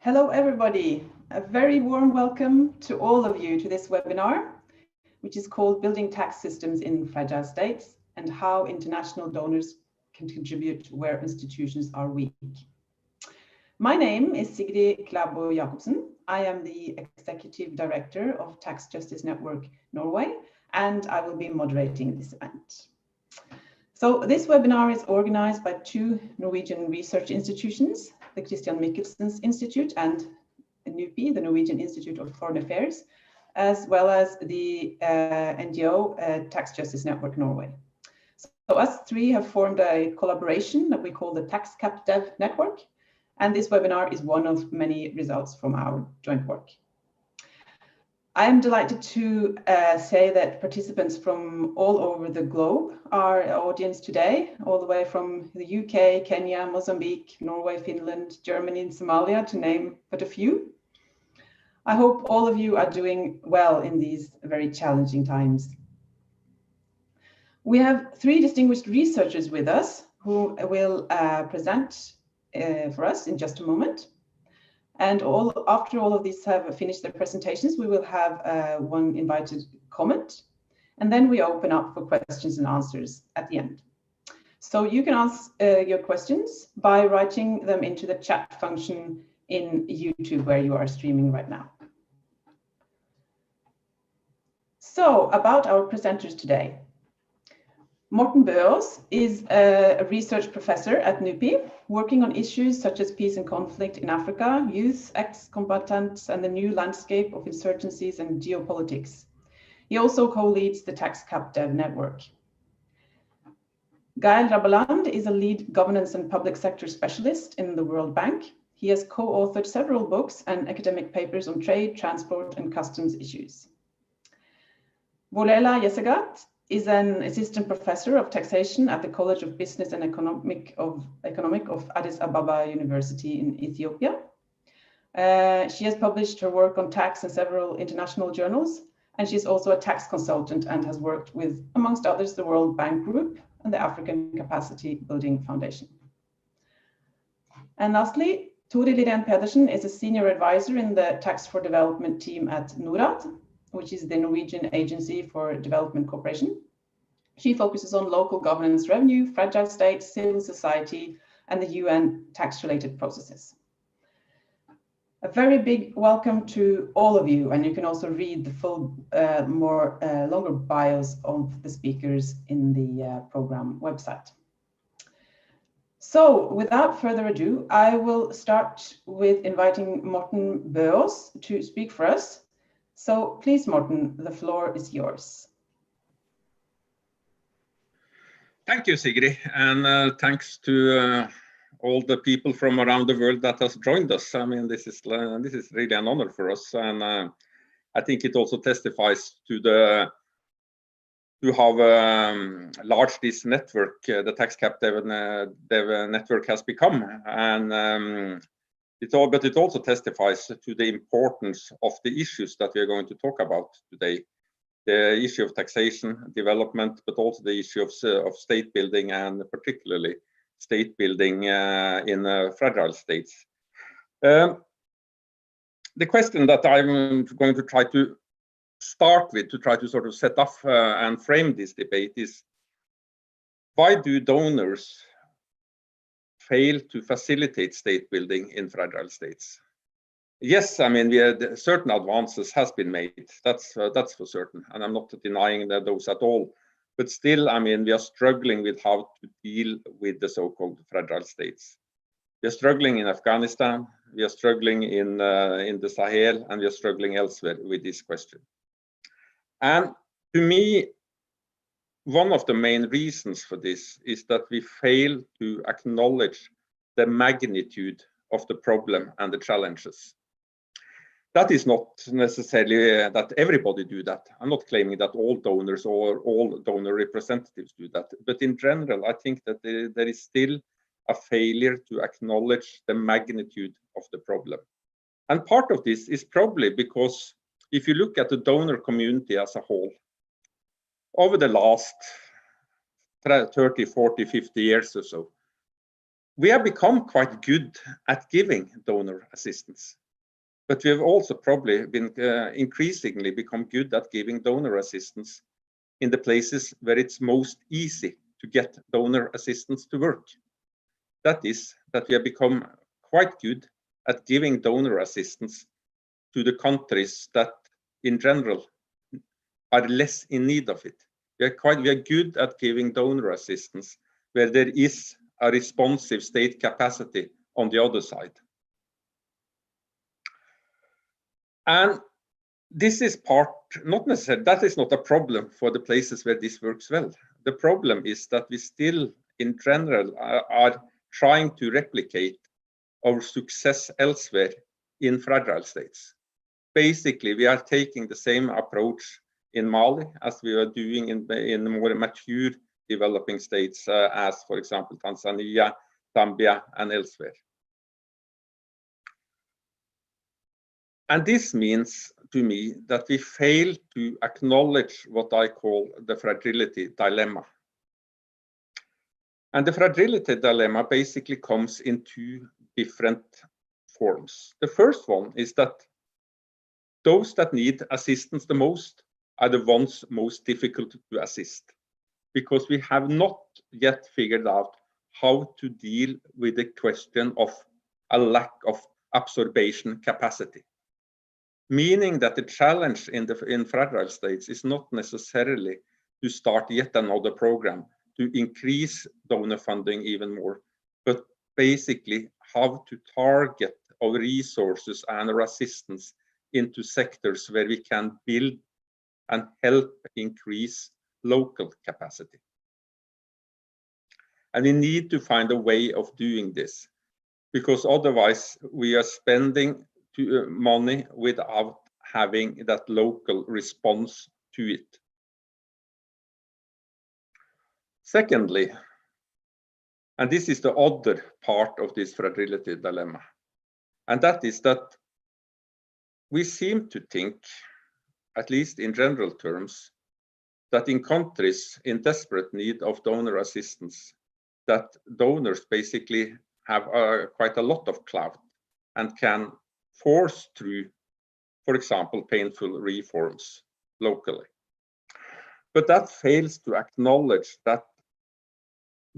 Hello, everybody. A very warm welcome to all of you to this webinar, which is called Building Tax Systems in Fragile States and How International Donors Can Contribute Where Institutions Are Weak. My name is Sigrid Klæboe Jacobsen. I am the Executive Director of Tax Justice Network Norway, and I will be moderating this event. So this webinar is organized by two Norwegian research institutions, the Christian Michelsen's Institute and NUPI, the Norwegian Institute of Foreign Affairs, as well as the NGO Tax Justice Network Norway. So us three have formed a collaboration that we call the Tax Cap Dev Network, and this webinar is one of many results from our joint work. I am delighted to say that participants from all over the globe are our audience today, all the way from the UK, Kenya, Mozambique, Norway, Finland, Germany, and Somalia, to name but a few. I hope all of you are doing well in these very challenging times. We have three distinguished researchers with us who will present for us in just a moment. And after all of these have finished their presentations, we will have one invited comment, and then we open up for questions and answers at the end. So you can ask your questions by writing them into the chat function in YouTube where you are streaming right now. So about our presenters today. Morten Bøås is a research professor at NUPI, working on issues such as peace and conflict in Africa, youth, ex-combatants, and the new landscape of insurgencies and geopolitics. He also co-leads the Tax Cap Dev Network. Gael Rabaland is a lead governance and public sector specialist in the World Bank. He has co-authored several books and academic papers on trade, transport, and customs issues. Volela Yesagat is an assistant professor of taxation at the College of Business and Economic of Addis Ababa University in Ethiopia. She has published her work on tax in several international journals, and she's also a tax consultant and has worked with, amongst others, the World Bank Group and the African Capacity Building Foundation. And lastly, Tori Lirén Pedersen is a senior advisor in the Tax for Development team at NORAD, which is the Norwegian Agency for Development Cooperation. She focuses on local governance, revenue, fragile states, civil society, and the UN tax-related processes. A very big welcome to all of you, and you can also read the full, longer bios of the speakers in the program website. So, without further ado, I will start with inviting Morten Bøås to speak for us. So please, Morten, the floor is yours. Thank you, Sigrid, and thanks to all the people from around the world that has joined us. I mean, this is really an honor for us, and I think it also testifies to how large this network, the Tax Cap Dev network, has become, and but it also testifies to the importance of the issues that we are going to talk about today. The issue of taxation, development, but also the issue of state building, and particularly state building in fragile states. The question that I'm going to try to start with, to try to sort of set up and frame this debate, is why do donors fail to facilitate state building in fragile states? Yes, I mean, certain advances has been made. That's for certain, and I'm not denying those at all. But still, I mean, we are struggling with how to deal with the so-called fragile states. We are struggling in Afghanistan, we are struggling in the Sahel, and we are struggling elsewhere with this question. And to me, one of the main reasons for this is that we fail to acknowledge the magnitude of the problem and the challenges. That is not necessarily that everybody do that. I'm not claiming that all donors or all donor representatives do that. But in general, I think that there is still a failure to acknowledge the magnitude of the problem. And part of this is probably because if you look at the donor community as a whole, over the last 30, 40, 50 years or so, We have become quite good at giving donor assistance, but we have also probably been increasingly become good at giving donor assistance in the places where it's most easy to get donor assistance to work. That is, that we have become quite good at giving donor assistance to the countries that in general are less in need of it. We are good at giving donor assistance where there is a responsive state capacity on the other side. And this is part, not necessarily, that is not a problem for the places where this works well. The problem is that we still, in general, are trying to replicate our success elsewhere in fragile states. Basically, we are taking the same approach in Mali as we are doing in the more mature developing states, as, for example, Tanzania, Zambia, and elsewhere. And this means to me that we fail to acknowledge what I call the fragility dilemma. And the fragility dilemma basically comes in two different forms. The first one is that those that need assistance the most are the ones most difficult to assist, because we have not yet figured out how to deal with the question of a lack of absorption capacity. Meaning that the challenge in fragile states is not necessarily to start yet another program to increase donor funding even more, but basically how to target our resources and our assistance into sectors where we can build and help increase local capacity. And we need to find a way of doing this, because otherwise we are spending money without having that local response to it. Secondly, and this is the other part of this fragility dilemma, and that is that we seem to think, at least in general terms, that in countries in desperate need of donor assistance, that donors basically have quite a lot of clout and can force through, for example, painful reforms locally. But that fails to acknowledge that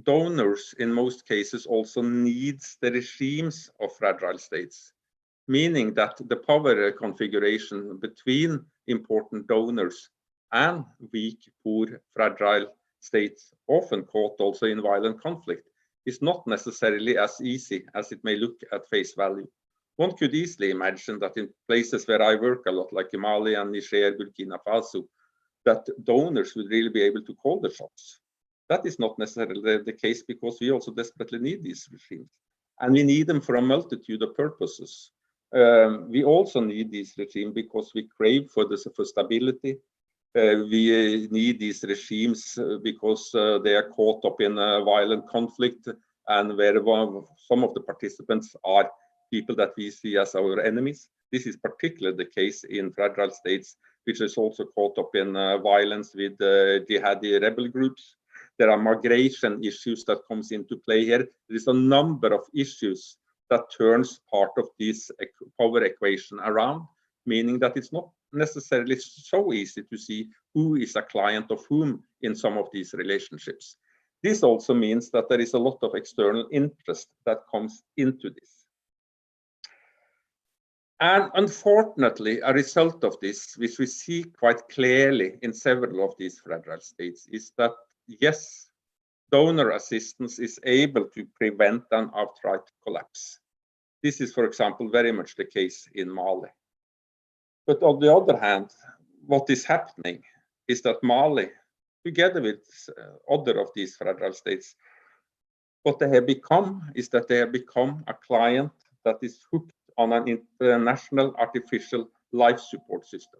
donors in most cases also needs the regimes of fragile states, meaning that the power configuration between important donors and weak, poor, fragile states, often caught also in violent conflict, is not necessarily as easy as it may look at face value. One could easily imagine that in places where I work a lot, like Mali and Niger, Burkina Faso, that donors would really be able to call the shots. That is not necessarily the case, because we also desperately need these regimes. And we need them for a multitude of purposes. We also need these regimes because we crave for stability. We need these regimes because they are caught up in a violent conflict, and where some of the participants are people that we see as our enemies. This is particularly the case in fragile states, which is also caught up in violence with jihadi rebel groups. There are migration issues that comes into play here. There is a number of issues that turns part of this power equation around, meaning that it's not necessarily so easy to see who is a client of whom in some of these relationships. This also means that there is a lot of external interest that comes into this. And unfortunately, a result of this, which we see quite clearly in several of these fragile states, is that yes, donor assistance is able to prevent an outright collapse. This is, for example, very much the case in Mali. But on the other hand, what is happening is that Mali, together with other of these fragile states, what they have become is that they have become a client that is hooked on an international artificial life support system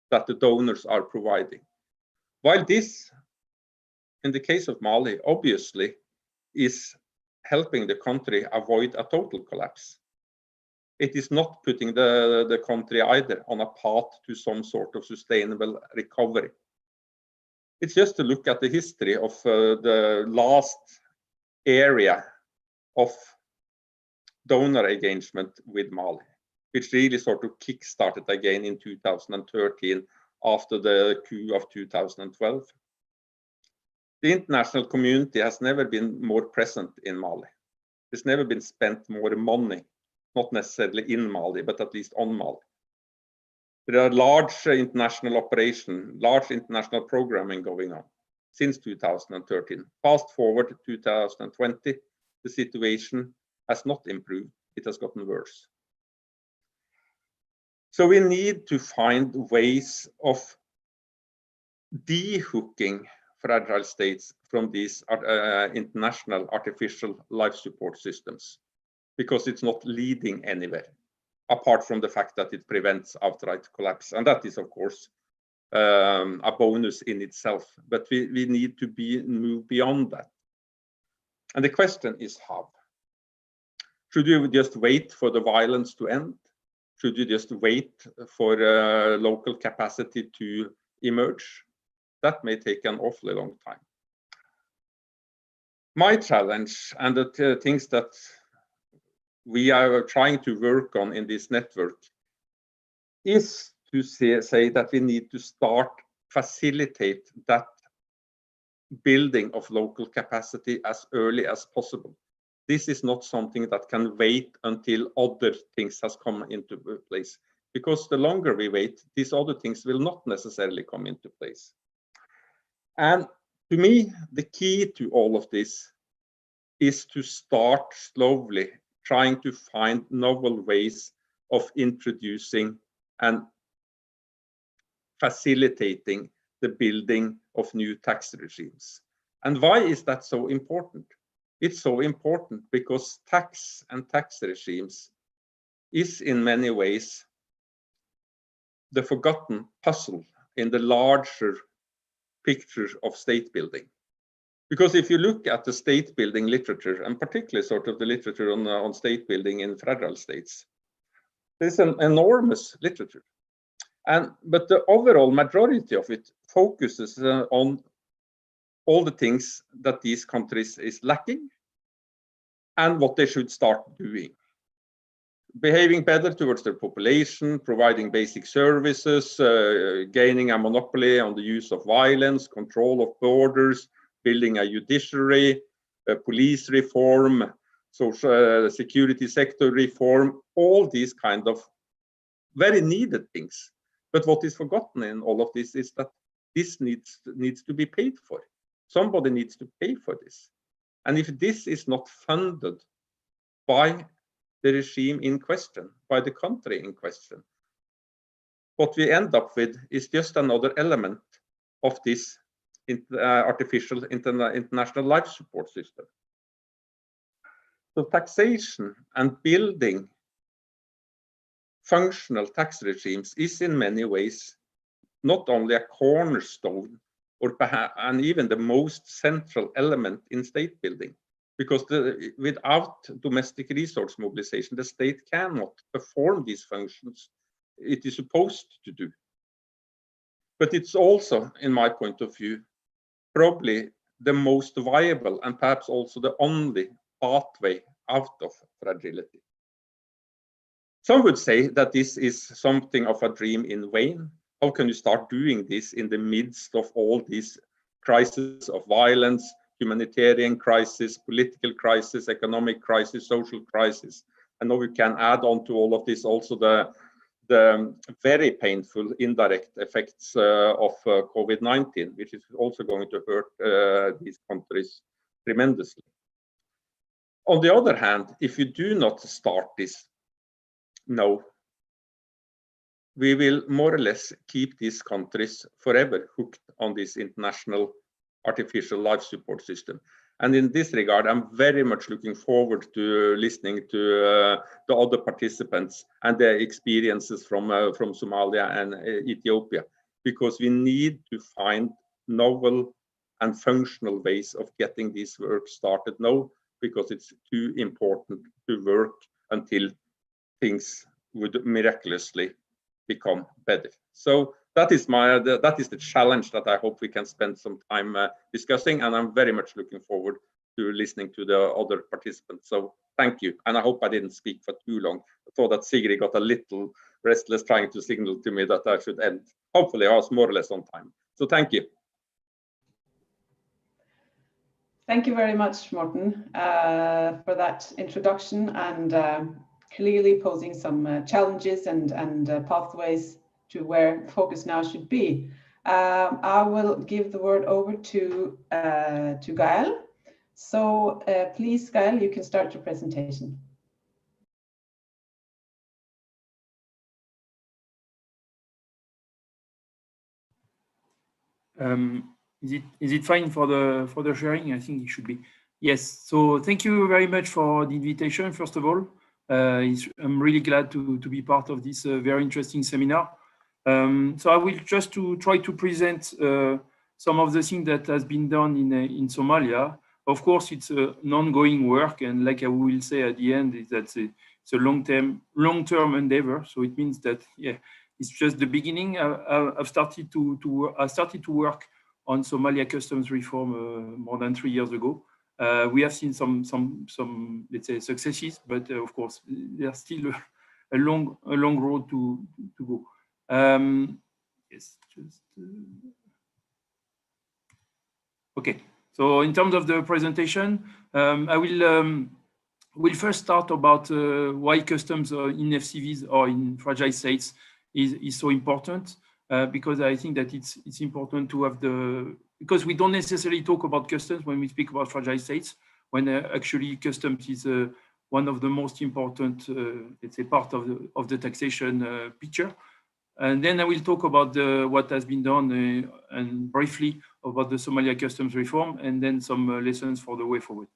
that the donors are providing. While this, in the case of Mali, obviously is helping the country avoid a total collapse, it is not putting the country either on a path to some sort of sustainable recovery. It's just to look at the history of the last area of donor engagement with Mali, which really sort of kick-started again in 2013 after the coup of 2012. The international community has never been more present in Mali. There's never been spent more money, not necessarily in Mali, but at least on Mali. There are large international operations, large international programming going on since 2013. Fast forward to 2020, the situation has not improved, it has gotten worse. So we need to find ways of de-hooking fragile states from these international artificial life support systems, because it's not leading anywhere, apart from the fact that it prevents outright collapse. And that is, of course, a bonus in itself, but we need to move beyond that. And the question is how? Should you just wait for the violence to end? Should you just wait for local capacity to emerge? That may take an awfully long time. My challenge and the things that we are trying to work on in this network is to say that we need to start facilitate that building of local capacity as early as possible. This is not something that can wait until other things has come into place, because the longer we wait, these other things will not necessarily come into place. And to me, the key to all of this is to start slowly trying to find novel ways of introducing and facilitating the building of new tax regimes. And why is that so important? It's so important because tax and tax regimes is in many ways the forgotten puzzle in the larger picture of state building. Because if you look at the state building literature, and particularly sort of the literature on state building in fragile states, there's an enormous literature. But the overall majority of it focuses on all the things that these countries is lacking and what they should start doing. Behaving better towards their population, providing basic services, gaining a monopoly on the use of violence, control of borders, building a judiciary, police reform, social security sector reform, all these kind of very needed things. But what is forgotten in all of this is that this needs to be paid for. Somebody needs to pay for this. And if this is not funded by the regime in question, by the country in question, what we end up with is just another element of this artificial international life support system. So taxation and building functional tax regimes is in many ways not only a cornerstone or perhaps and even the most central element in state building, because without domestic resource mobilization, the state cannot perform these functions it is supposed to do. But it's also, in my point of view, probably the most viable and perhaps also the only pathway out of fragility. Some would say that this is something of a dream in vain. How can you start doing this in the midst of all these crises of violence, humanitarian crisis, political crisis, economic crisis, social crisis? And now we can add on to all of this also the very painful indirect effects of COVID-19, which is also going to hurt these countries tremendously. On the other hand, if you do not start this now, we will more or less keep these countries forever hooked on this international artificial life support system. And in this regard, I'm very much looking forward to listening to the other participants and their experiences from Somalia and Ethiopia, because we need to find novel and functional ways of getting this work started now, because it's too important to work until things would miraculously become better. So that is the challenge that I hope we can spend some time discussing, and I'm very much looking forward listening to the other participants. So thank you, and I hope I didn't speak for too long. I thought that Sigrid got a little restless trying to signal to me that I should end. Hopefully I was more or less on time. So thank you. Thank you very much, Morten, for that introduction and clearly posing some challenges and pathways to where the focus now should be. I will give the word over to Gael. So please, Gael, you can start your presentation. Is it fine for the sharing? I think it should be. Yes. So thank you very much for the invitation. First of all, I'm really glad to be part of this very interesting seminar. So I will just try to present some of the things that has been done in Somalia. Of course, it's an ongoing work, and like I will say at the end, is that it's a long-term endeavor. So it means that it's just the beginning. I've started to work on Somalia customs reform more than 3 years ago. We have seen some let's say successes, but of course there's still a long road to go. Yes, just okay. So in terms of the presentation, I will first start about why customs in FCVs or in fragile states is so important, because I think that it's important to have because we don't necessarily talk about customs when we speak about fragile states, when actually customs is one of the most important, let's say, part of the taxation picture. And then I will talk about what has been done and briefly about the Somalia customs reform, and then some lessons for the way forward.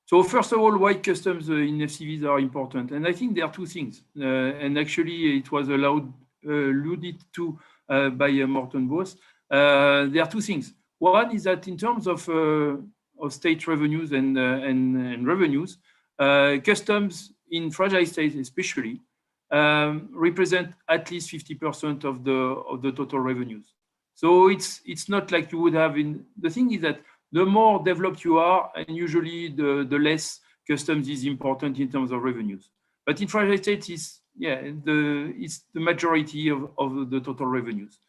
So first of all, why customs in FCVs are important, and I think there are two things, and actually it was alluded to by Morten Bøås. There are two things. One is that in terms of state revenues and revenues, customs in fragile states especially represent at least 50% of the total revenues. So it's not like you would have in. The thing is that the more developed you are, and usually the less customs is important in terms of revenues. But in fragile states, it's the majority of the total revenues.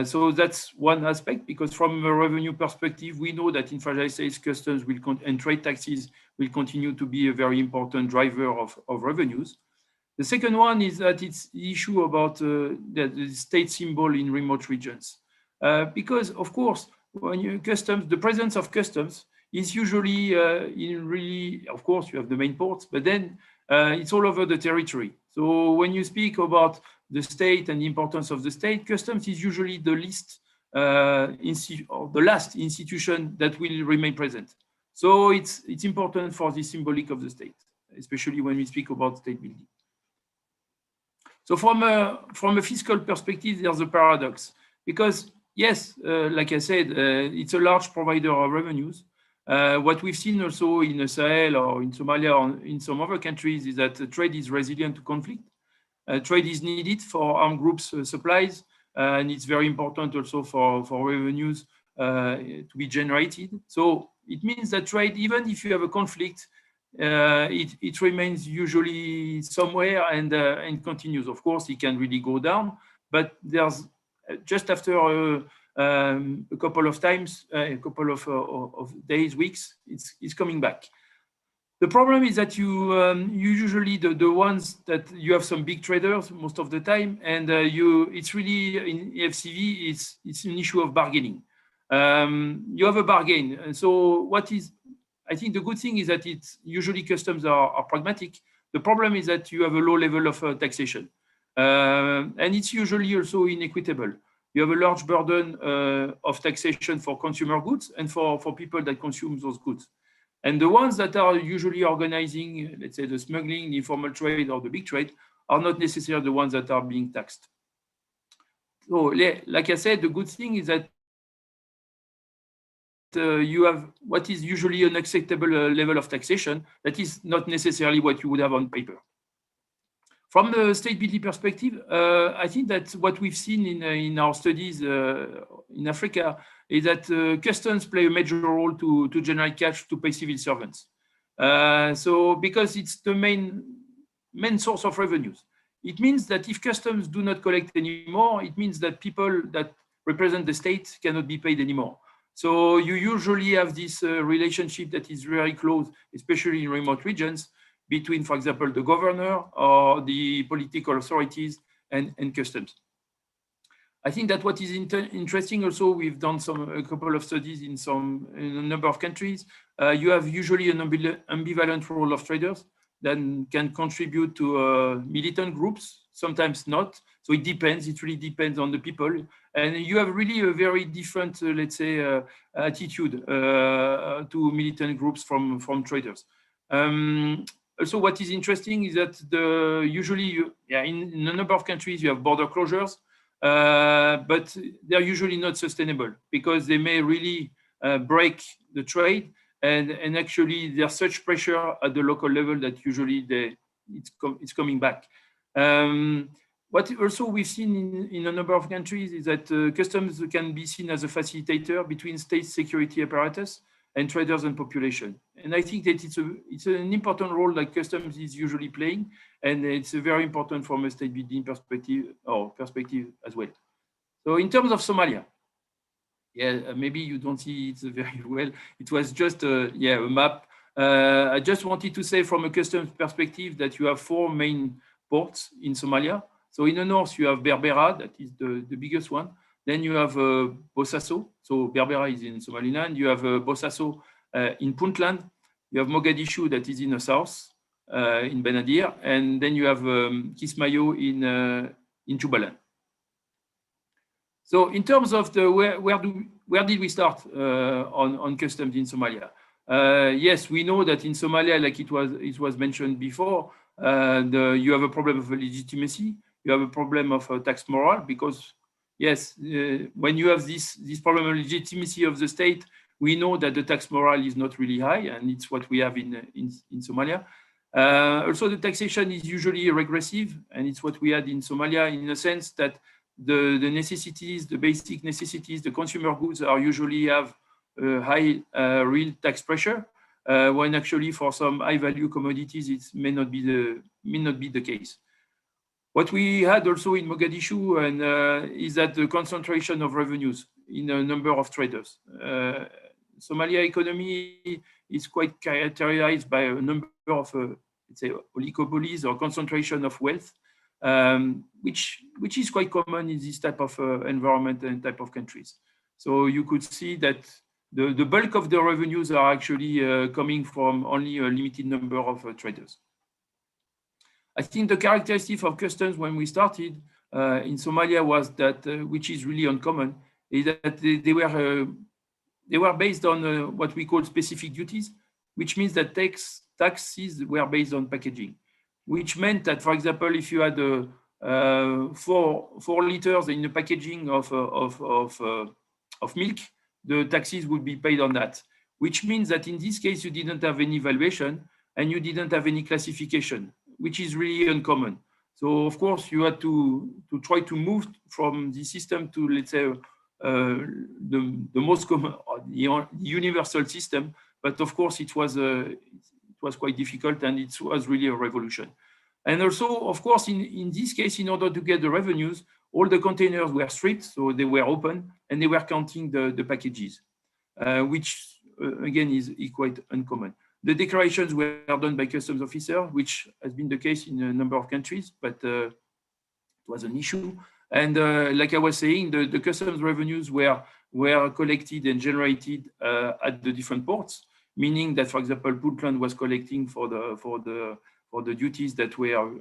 So that's one aspect, because from a revenue perspective, we know that in fragile states, customs and trade taxes will continue to be a very important driver of revenues. The second one is that it's the issue about the state symbol in remote regions. Because, of course, when the presence of customs is usually of course, you have the main ports, but then it's all over the territory. So when you speak about the state and the importance of the state, customs is usually the least or the last institution that will remain present. So it's important for the symbolic of the state, especially when we speak about state building. So from a fiscal perspective, there's a paradox, because yes, like I said, it's a large provider of revenues. What we've seen also in the Sahel or in Somalia or in some other countries is that trade is resilient to conflict. Trade is needed for armed groups' supplies, and it's very important also for revenues to be generated. So it means that trade, even if you have a conflict, it remains usually somewhere and continues. Of course, it can really go down, but there's just after a couple of times, a couple of days, weeks, it's coming back. The problem is that you usually the ones that you have some big traders most of the time, and it's really in FCV it's an issue of bargaining. You have a bargain, and so I think the good thing is that it's usually customs are pragmatic. The problem is that you have a low level of taxation, and it's usually also inequitable. You have a large burden of taxation for consumer goods and for people that consume those goods. And the ones that are usually organizing, let's say, the smuggling, the informal trade, or the big trade, are not necessarily the ones that are being taxed. So, like I said, the good thing is that you have what is usually an acceptable level of taxation that is not necessarily what you would have on paper. From the state building perspective, I think that what we've seen in our studies in Africa is that customs play a major role to generate cash to pay civil servants. So because it's the main source of revenues. It means that if customs do not collect anymore, it means that people that represent the state cannot be paid anymore. So you usually have this relationship that is very close, especially in remote regions, between, for example, the governor or the political authorities and customs. I think that what is interesting also, we've done a couple of studies in a number of countries. You have usually an ambivalent role of traders that can contribute to militant groups, sometimes not. So it depends, it really depends on the people. And you have really a very different, let's say, attitude to militant groups from traders. Also, what is interesting is that usually, in a number of countries, you have border closures, but they're usually not sustainable because they may really break the trade. And actually, there's such pressure at the local level that usually it's coming back. What also we've seen in a number of countries is that customs can be seen as a facilitator between state security apparatus and traders and population. And I think that it's an important role that customs is usually playing, and it's very important from a state building perspective as well. So in terms of Somalia, maybe you don't see it very well. It was just a map. I just wanted to say from a customs perspective that you have 4 main ports in Somalia. So in the north, you have Berbera, that is the biggest one. Then you have Bosaso. So Berbera is in Somaliland. You have Bosaso in Puntland. You have Mogadishu, that is in the south, in Benadir. And then you have Kismayo in Jubaland. So in terms of where did we start on customs in Somalia? Yes, we know that in Somalia, like it was mentioned before, you have a problem of legitimacy. You have a problem of tax moral because, yes, when you have this problem of legitimacy of the state, we know that the tax moral is not really high, and it's what we have in Somalia. Also, the taxation is usually regressive, and it's what we had in Somalia in the sense that the necessities, the basic necessities, the consumer goods are usually have high real tax pressure, when actually for some high value commodities it may not be the case. What we had also in Mogadishu is that the concentration of revenues in a number of traders. Somalia economy is quite characterized by a number of let's say oligopolies or concentration of wealth, which is quite common in this type of environment and type of countries. So you could see that the bulk of the revenues are actually coming from only a limited number of traders. I think the characteristic of customs when we started in Somalia was that, which is really uncommon, is that they were based on what we call specific duties, which means that taxes were based on packaging, which meant that, for example, if you had 4 liters in the packaging of milk, the taxes would be paid on that, which means that in this case, you didn't have any valuation and you didn't have any classification, which is really uncommon. So of course, you had to try to move from the system to, let's say, the most common, the universal system. But of course, it was quite difficult, and it was really a revolution. And also, of course, in this case, in order to get the revenues, all the containers were stripped, so they were open, and they were counting the packages, which again is quite uncommon. The declarations were done by customs officers, which has been the case in a number of countries, but it was an issue. And like I was saying, the customs revenues were collected and generated at the different ports, meaning that, for example, Puntland was collecting for the duties that were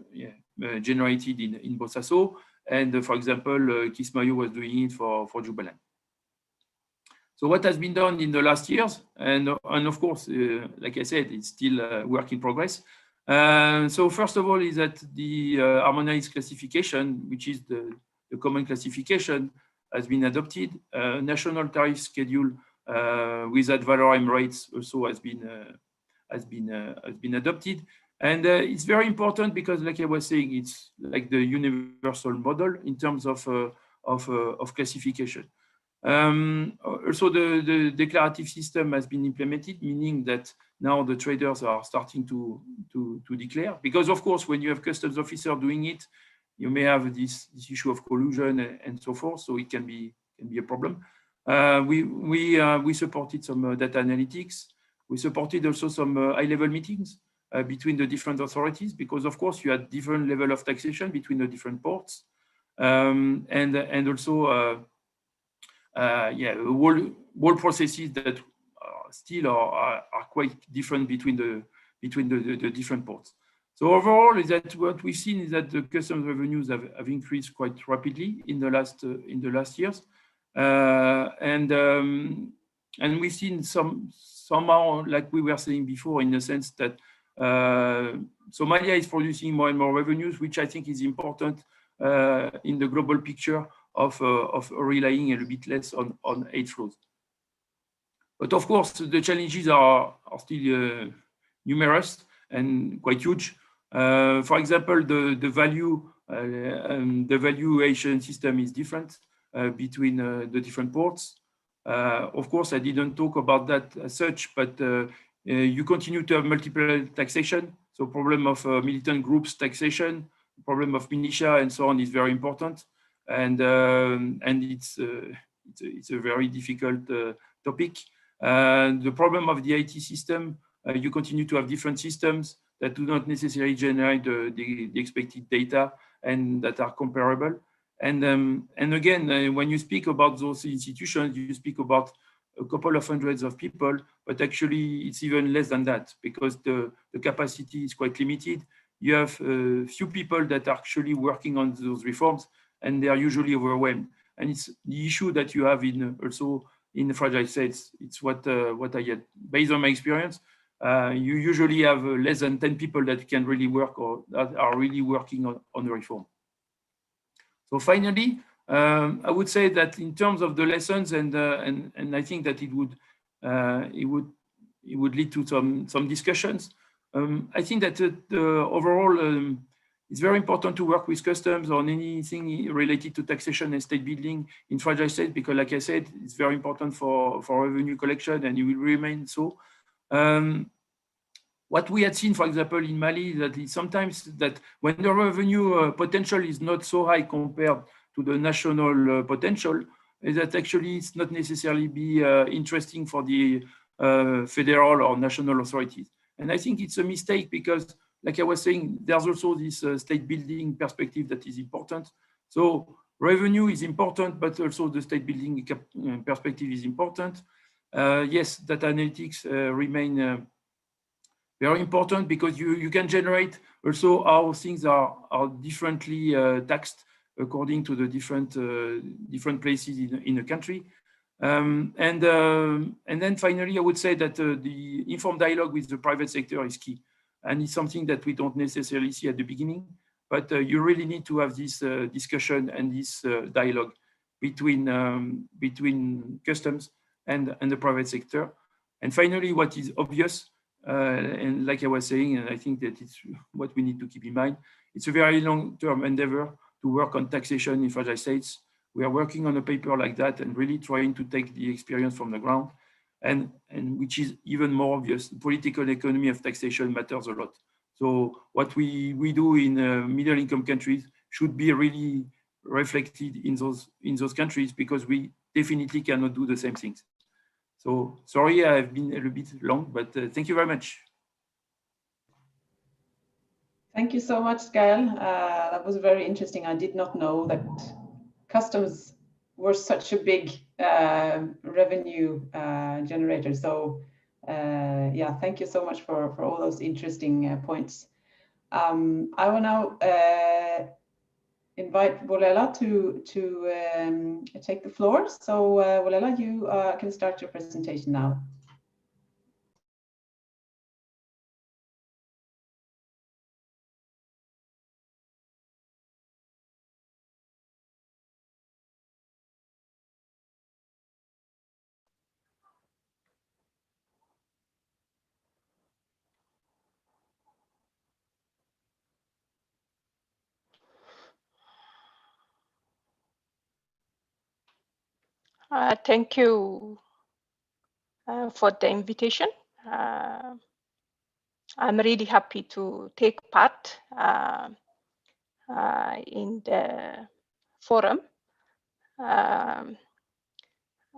generated in Bosaso, and for example, Kismayo was doing it for Jubaland. So what has been done in the last years, and of course, like I said, it's still a work in progress. So first of all is that the harmonized classification, which is the common classification, has been adopted. National tariff schedule with ad valorem rates also has been adopted. And it's very important because, like I was saying, it's like the universal model in terms of classification. Also, the declarative system has been implemented, meaning that now the traders are starting to declare. Because, of course, when you have customs officer doing it, you may have this issue of collusion and so forth, so it can be a problem. We supported some data analytics. We supported also some high-level meetings between the different authorities, because of course you had different level of taxation between the different ports, and also whole processes that still are quite different between the different ports. So overall, is that what we've seen is that the customs revenues have increased quite rapidly in the last years, and we've seen somehow, like we were saying before, in the sense that Somalia is producing more and more revenues, which I think is important in the global picture of relying a little bit less on aid flows. But of course, the challenges are still numerous and quite huge. For example, the valuation system is different between the different ports. Of course, I didn't talk about that as such, but you continue to have multiple taxation. So problem of militant groups taxation, problem of militia and so on is very important. And it's a very difficult topic. The problem of the IT system, you continue to have different systems that do not necessarily generate the expected data and that are comparable. And again, when you speak about those institutions, you speak about a couple of hundreds of people, but actually it's even less than that because the capacity is quite limited. You have few people that are actually working on those reforms, and they are usually overwhelmed. And it's the issue that you have also in the fragile states. It's what I get based on my experience. You usually have less than 10 people that can really work or that are really working on the reform. So finally, I would say that in terms of the lessons, and I think that it would lead to some discussions. I think that overall, it's very important to work with customs on anything related to taxation and state building in fragile states, because like I said, it's very important for revenue collection, and it will remain so. What we had seen, for example, in Mali, that is sometimes that when the revenue potential is not so high compared to the national potential, is that actually it's not necessarily be interesting for the federal or national authorities. And I think it's a mistake because, like I was saying, there's also this state building perspective that is important. So revenue is important, but also the state building perspective is important. Yes, data analytics remain very important because you can generate also how things are differently taxed according to the different places in the country. And then finally, I would say that the informed dialogue with the private sector is key. And it's something that we don't necessarily see at the beginning, but you really need to have this discussion and this dialogue between customs and the private sector. And finally, what is obvious, and like I was saying, and I think that it's what we need to keep in mind, it's a very long-term endeavor to work on taxation in fragile states. We are working on a paper like that and really trying to take the experience from the ground, and which is even more obvious, the political economy of taxation matters a lot. So what we do in middle-income countries should be really reflected in those countries, because we definitely cannot do the same things. So sorry, I've been a little bit long, but thank you very much. Thank you so much, Gael. That was very interesting. I did not know that customs were such a big revenue generator. So yeah, thank you so much for all those interesting points. I will now invite Bolela to take the floor. So Bolela, you can start your presentation now. Thank you for the invitation. I'm really happy to take part in the forum.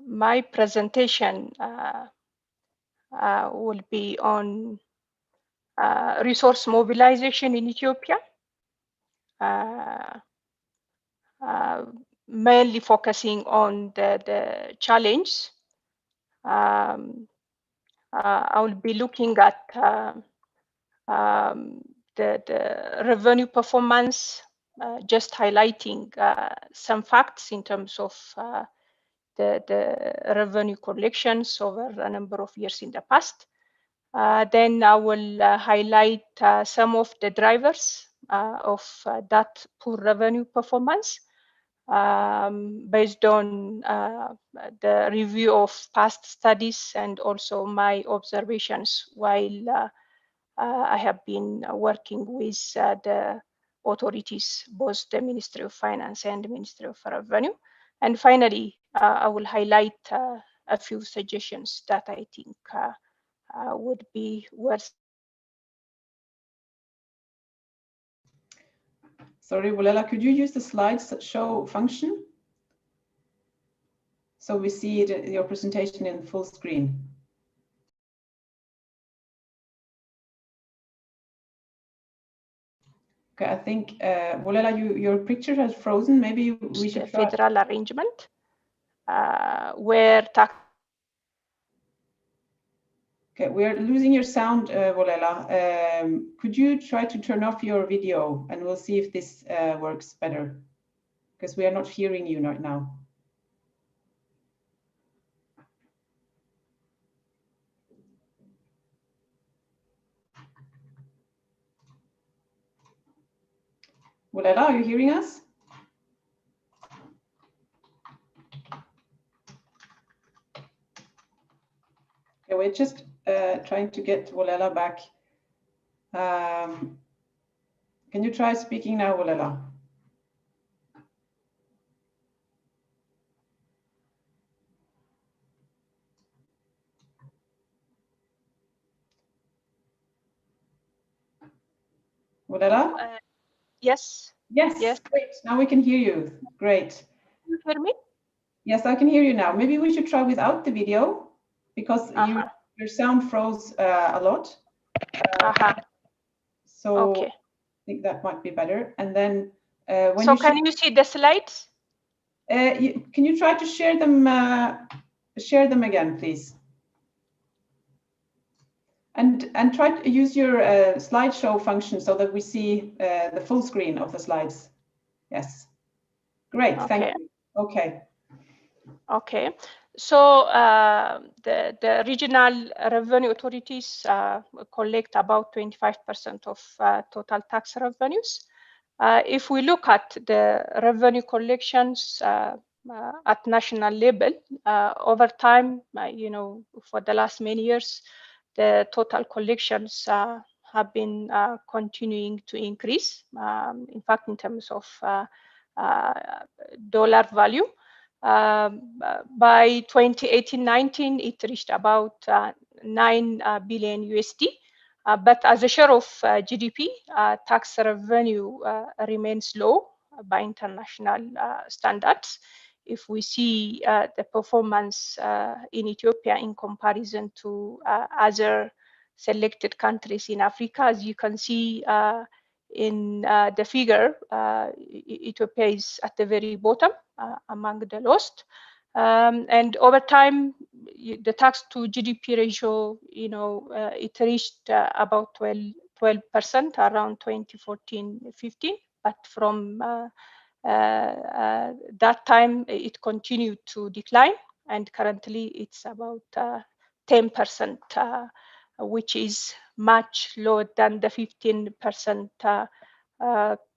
My presentation will be on resource mobilization in Ethiopia, mainly focusing on the challenge. I will be looking at the revenue performance, just highlighting some facts in terms of the revenue collections over a number of years in the past. Then I will highlight some of the drivers of that poor revenue performance based on the review of past studies and also my observations while I have been working with the authorities, both the Ministry of Finance and the Ministry of Revenue. And finally, I will highlight a few suggestions that I think would be worth. Sorry, Wulela, could you use the slides show function? So we see it, your presentation in full screen. Okay, I think, Wulela, your picture has frozen. Maybe we should try. Federal arrangement where tax. Okay, we're losing your sound, Wulela. Could you try to turn off your video and we'll see if this works better? Because we are not hearing you right now. Wulela, are you hearing us? Okay, we're just trying to get Wulela back. Can you try speaking now, Wulela? Wulela? Yes. Yes. Yes. Great. Now we can hear you. Great. You hear me? Yes, I can hear you now. Maybe we should try without the video because your sound froze a lot. So okay. I think that might be better. And then when so can you see the slides? Can you try to share them again, please? And try to use your slideshow function so that we see the full screen of the slides. Yes. Great. Okay. Thank you. Okay. Okay. So the regional revenue authorities collect about 25% of total tax revenues. If we look at the revenue collections at national level, over time, for the last many years, the total collections have been continuing to increase. In fact, in terms of dollar value, by 2018-19, it reached about 9 billion USD. But as a share of GDP, tax revenue remains low by international standards. If we see the performance in Ethiopia in comparison to other selected countries in Africa, as you can see in the figure, Ethiopia is at the very bottom among the lowest. And over time, the tax to GDP ratio, it reached about 12% around 2014-15. But from that time, it continued to decline, and currently it's about 10%, which is much lower than the 15%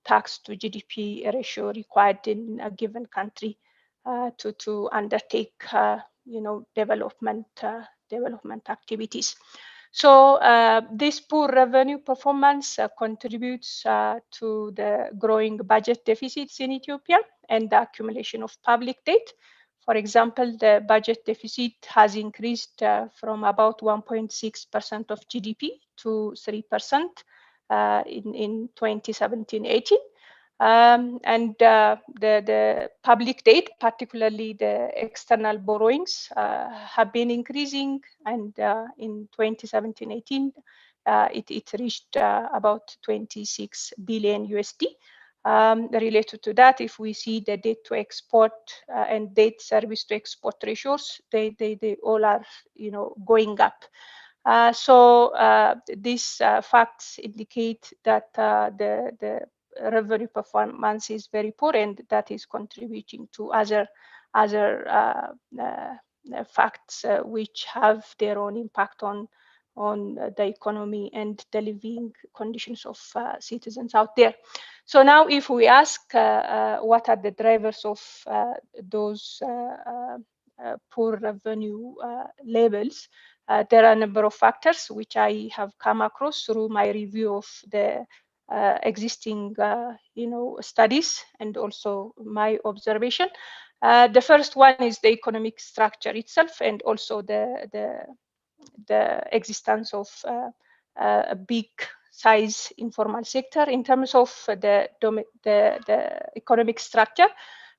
tax to GDP ratio required in a given country to undertake, development activities. So this poor revenue performance contributes to the growing budget deficits in Ethiopia and the accumulation of public debt For example, the budget deficit has increased from about 1.6% of GDP to 3% in 2017-18. And the public debt, particularly the external borrowings, have been increasing. And in 2017-18, it reached about 26 billion USD. Related to that, if we see the debt to export and debt service to export ratios, they all are, going up. So these facts indicate that the revenue performance is very poor, and that is contributing to other facts which have their own impact on the economy and the living conditions of citizens out there. So now, if we ask what are the drivers of those poor revenue levels, there are a number of factors which I have come across through my review of the existing, studies and also my observation. The first one is the economic structure itself, and also the existence of a big size informal sector. In terms of the economic structure,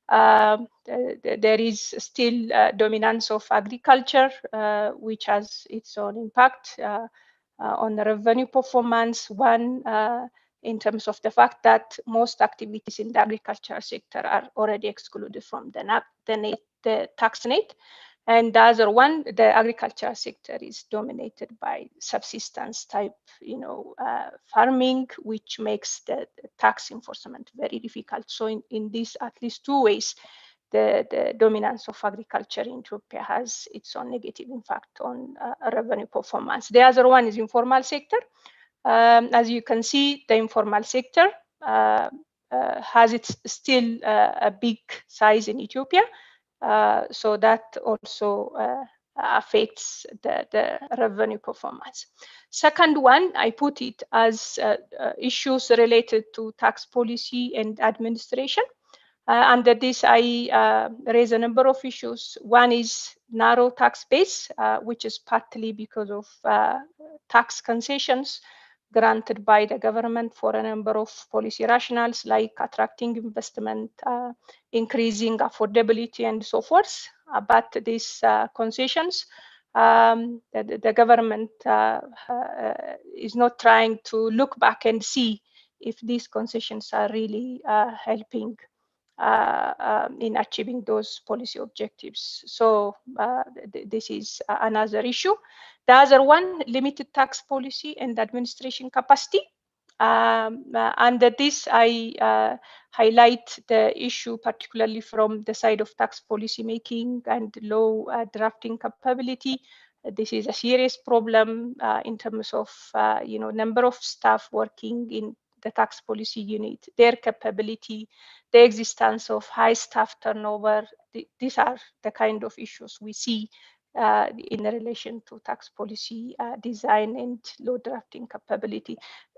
there is still dominance of agriculture, which has its own impact on the revenue performance. One, in terms of the fact that most activities in the agricultural sector are already excluded from the tax net. And the other one, the agricultural sector is dominated by subsistence type, farming, which makes the tax enforcement very difficult. So in these at least two ways, the dominance of agriculture in Ethiopia has its own negative impact on revenue performance. The other one is informal sector. As you can see, the informal sector has still a big size in Ethiopia. So that also affects the revenue performance. Second one, I put it as issues related to tax policy and administration. Under this, I raise a number of issues. One is narrow tax base, which is partly because of tax concessions granted by the government for a number of policy rationales, like attracting investment, increasing affordability, and so forth. But these concessions, the government is not trying to look back and see if these concessions are really helping in achieving those policy objectives. So this is another issue. The other one, limited tax policy and administration capacity. Under this, I highlight the issue particularly from the side of tax policy making and low drafting capability. This is a serious problem in terms of number of staff working in the tax policy unit, their capability, the existence of high staff turnover. These are the kind of issues we see in relation to tax policy design and low drafting capability.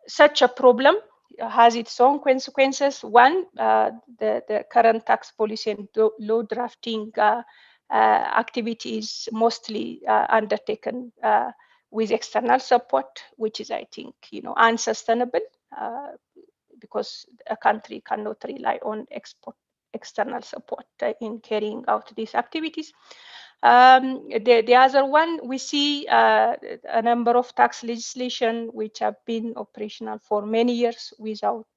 Such a problem has its own consequences. One, the current tax policy and low drafting activities mostly undertaken with external support, which is, I think, unsustainable because a country cannot rely on external support in carrying out these activities. The other one, we see a number of tax legislation which have been operational for many years without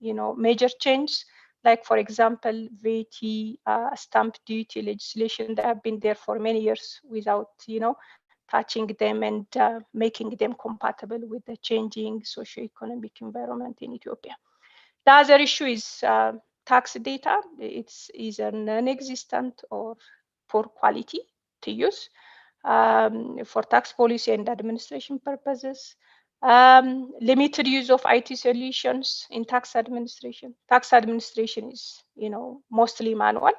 major change. Like, for example, VAT, stamp duty legislation that have been there for many years without touching them and making them compatible with the changing socio-economic environment in Ethiopia. The other issue is tax data. It's either non-existent or poor quality to use for tax policy and administration purposes. Limited use of IT solutions in tax administration. Tax administration is, mostly manual.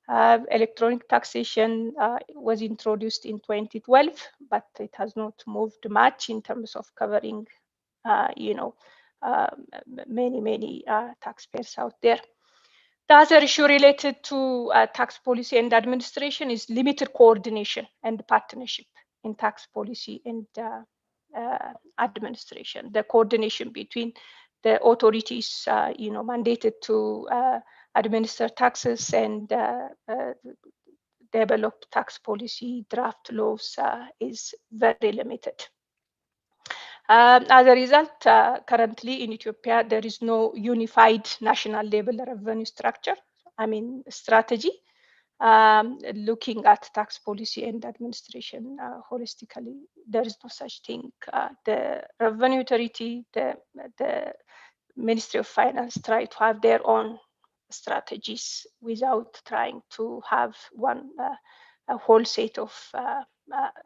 Electronic taxation was introduced in 2012, but it has not moved much in terms of covering, many taxpayers out there. The other issue related to tax policy and administration is limited coordination and partnership in tax policy and administration. The coordination between the authorities, mandated to administer taxes and develop tax policy draft laws is very limited. As a result, currently in Ethiopia, there is no unified national level revenue structure, strategy, looking at tax policy and administration holistically. There is no such thing. The Revenue Authority, the Ministry of Finance try to have their own strategies without trying to have a whole set of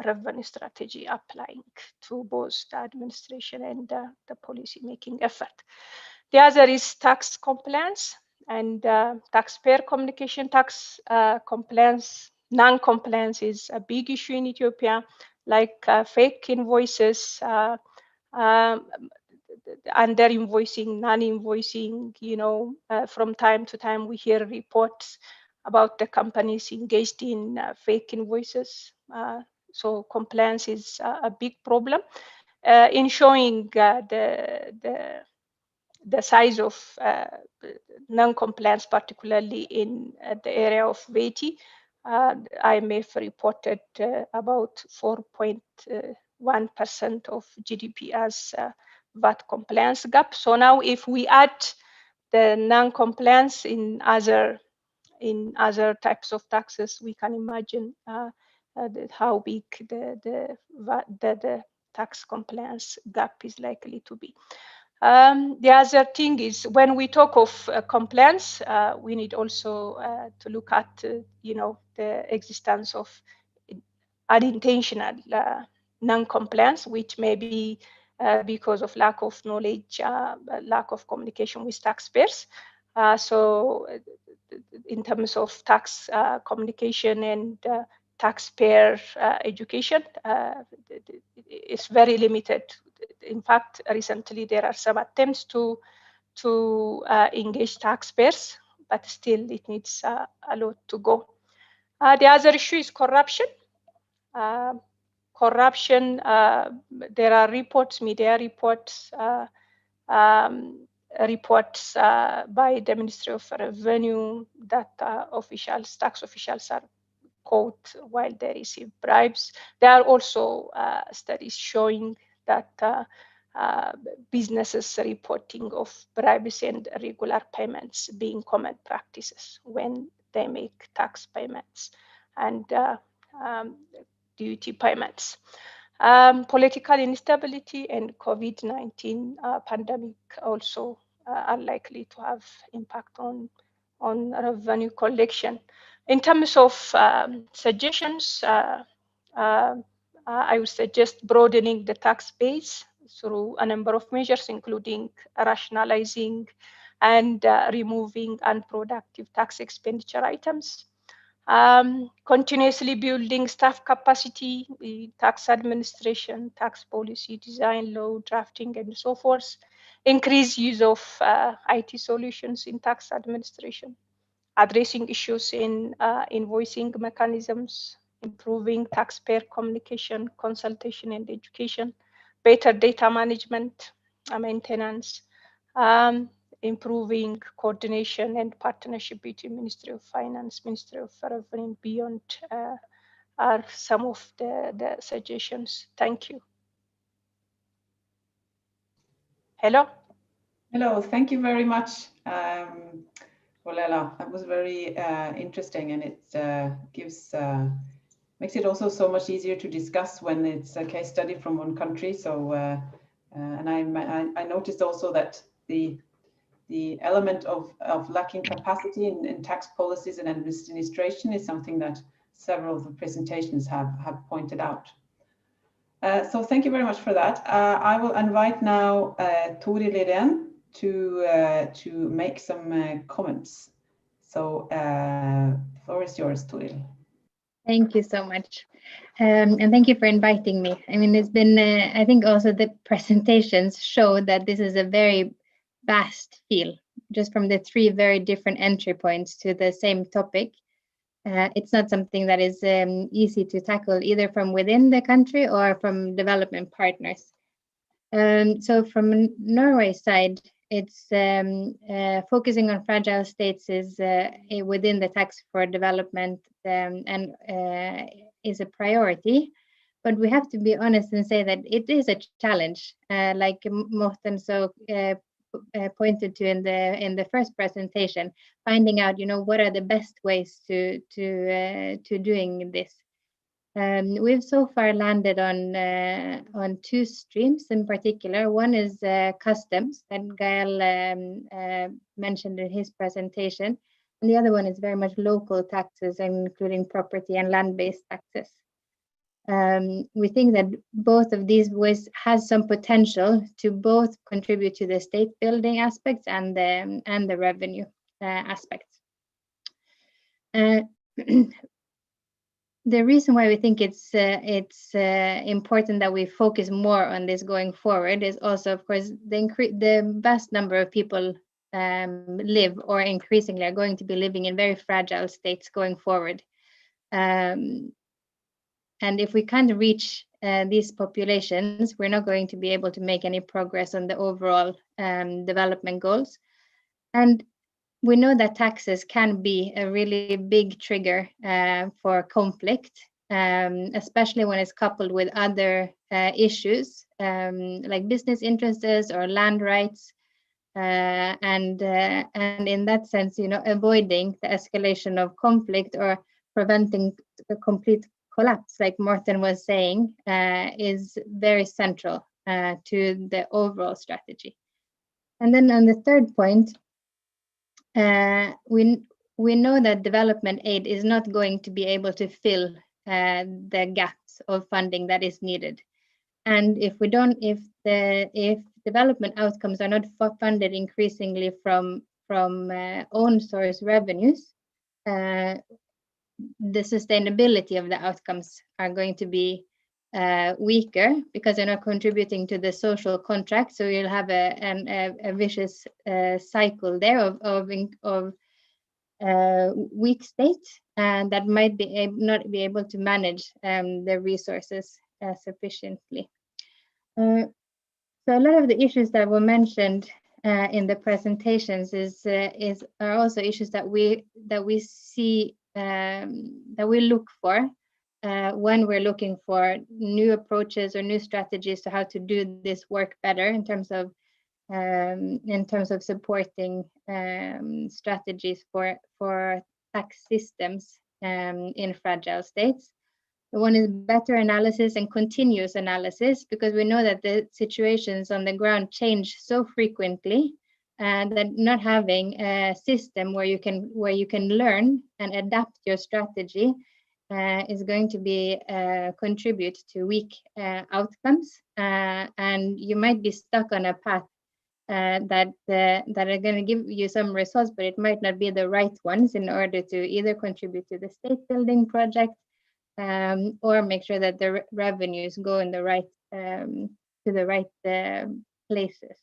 revenue strategy applying to both the administration and the policy making effort. The other is tax compliance and taxpayer communication. Tax compliance, non-compliance is a big issue in Ethiopia, like fake invoices, under invoicing, non-invoicing. From time to time we hear reports about the companies engaged in fake invoices. So compliance is a big problem in showing the size of non-compliance, particularly in the area of VAT. IMF reported about 4.1% of GDP as VAT compliance gap. So now, if we add the non-compliance in other types of taxes, we can imagine how big the tax compliance gap is likely to be. The other thing is, when we talk of compliance, we need also to look at the existence of unintentional non-compliance, which may be because of lack of knowledge, lack of communication with taxpayers. So in terms of tax communication and taxpayer education, it's very limited. In fact, recently there are some attempts to engage taxpayers, but still it needs a lot to go. The other issue is corruption. Corruption, there are reports, media reports, reports by the Ministry of Revenue that tax officials are caught while they receive bribes. There are also studies showing that businesses reporting of bribes and irregular payments being common practices when they make tax payments and duty payments. Political instability and COVID-19 pandemic also are likely to have impact on revenue collection. In terms of suggestions, I would suggest broadening the tax base through a number of measures, including rationalizing and removing unproductive tax expenditure items. Continuously building staff capacity, tax administration, tax policy, design, law, drafting, and so forth. Increase use of IT solutions in tax administration. Addressing issues in invoicing mechanisms, improving taxpayer communication, consultation, and education. Better data management, maintenance. Improving coordination and partnership between Ministry of Finance, Ministry of Revenue, and beyond are some of the suggestions. Thank you. Hello. Hello, thank you very much, Olela. That was very interesting, and it makes it also so much easier to discuss when it's a case study from one country. So, and I noticed also that the element of lacking capacity in tax policies and administration is something that several of the presentations have pointed out. So thank you very much for that. I will invite now Toril Irén to make some comments. So the floor is yours, Toril. Thank you so much. And thank you for inviting me. I mean, it's been, I think also the presentations show that this is a very vast field just from the three very different entry points to the same topic, it's not something that is easy to tackle either from within the country or from development partners. So from Norway's side, it's focusing on fragile states is within the tax for development and is a priority. But we have to be honest and say that it is a challenge, like Morten so pointed to in the first presentation, finding out, what are the best ways to doing this. We've so far landed on two streams in particular. One is customs that Gael mentioned in his presentation, and the other one is very much local taxes, including property and land-based taxes. We think that both of these ways has some potential to both contribute to the state building aspects and the revenue aspects. The reason why we think it's important that we focus more on this going forward is also, of course, the vast number of people live or increasingly are going to be living in very fragile states going forward. And if we can't reach these populations, we're not going to be able to make any progress on the overall development goals. And we know that taxes can be a really big trigger for conflict, especially when it's coupled with other issues like business interests or land rights. And in that sense, avoiding the escalation of conflict or preventing the complete collapse, like Morten was saying, is very central to the overall strategy. And then on the third point, we know that development aid is not going to be able to fill the gaps of funding that is needed. And if development outcomes are not funded increasingly from own source revenues, the sustainability of the outcomes are going to be weaker because they're not contributing to the social contract. So you'll have a vicious cycle there of weak state, and that might not be able to manage the resources sufficiently. So a lot of the issues that were mentioned in the presentations are also issues that we see that we look for when we're looking for new approaches or new strategies to how to do this work better in terms of supporting strategies for tax systems in fragile states. The one is better analysis and continuous analysis, because we know that the situations on the ground change so frequently, and that not having a system where you can learn and adapt your strategy is going to be contribute to weak outcomes, and you might be stuck on a path that are going to give you some results, but it might not be the right ones in order to either contribute to the state building project or make sure that the revenues go in the right to the right places.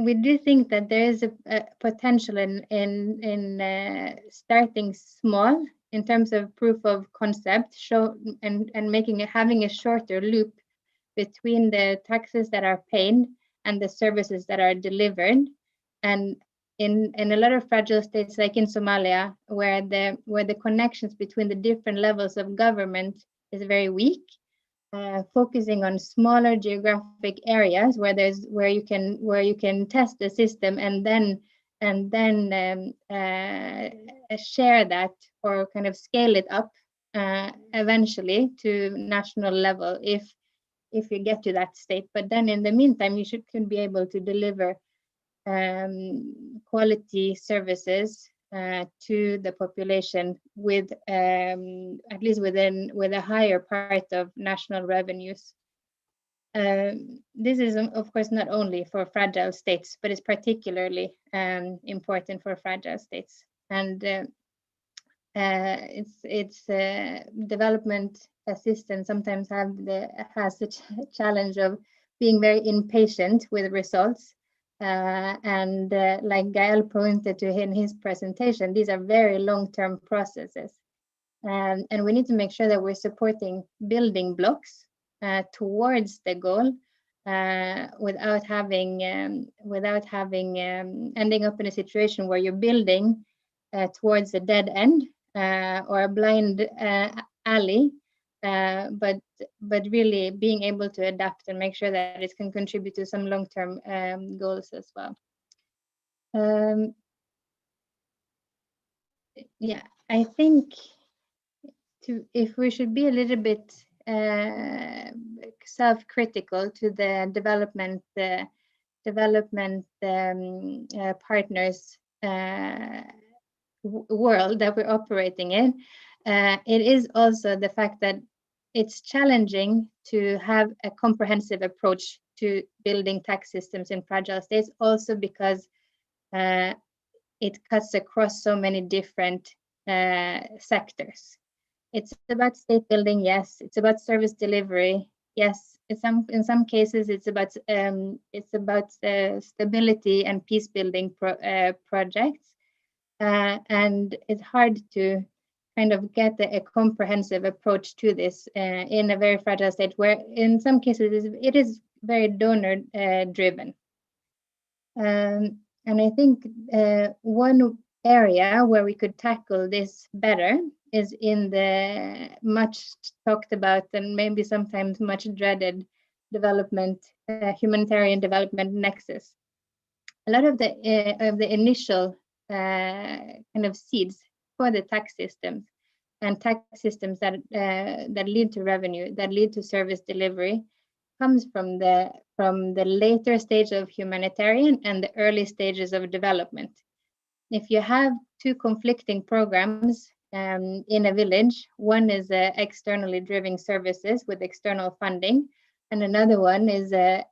We do think that there is a potential in starting small in terms of proof of concept, and having a shorter loop between the taxes that are paid and the services that are delivered. And in a lot of fragile states, like in Somalia, where the connections between the different levels of government is very weak, focusing on smaller geographic areas where you can test the system and then share that or kind of scale it up eventually to national level if you get to that state. But then in the meantime, you can be able to deliver quality services to the population with at least with a higher part of national revenues. This is of course not only for fragile states, but it's particularly important for fragile states. And it's development assistance sometimes has the challenge of being very impatient with results. And like Gael pointed to in his presentation, these are very long-term processes. And we need to make sure that we're supporting building blocks towards the goal without having ending up in a situation where you're building towards a dead end or a blind alley, but really being able to adapt and make sure that it can contribute to some long-term goals as well. Yeah, I think if we should be a little bit self-critical to the development partners world that we're operating in, it is also the fact that it's challenging to have a comprehensive approach to building tax systems in fragile states, also because it cuts across so many different sectors. It's about state building, yes. It's about service delivery, yes. In some cases, it's about stability and peace building projects, and it's hard to kind of get a comprehensive approach to this in a very fragile state, where in some cases it is very donor driven. And I think one area where we could tackle this better is in the much talked about and maybe sometimes much dreaded development, humanitarian development nexus. A lot of the initial kind of seeds for the tax systems and tax systems that lead to revenue, that lead to service delivery, comes from the later stage of humanitarian and the early stages of development. If you have two conflicting programs in a village, one is externally driven services with external funding, and another one is a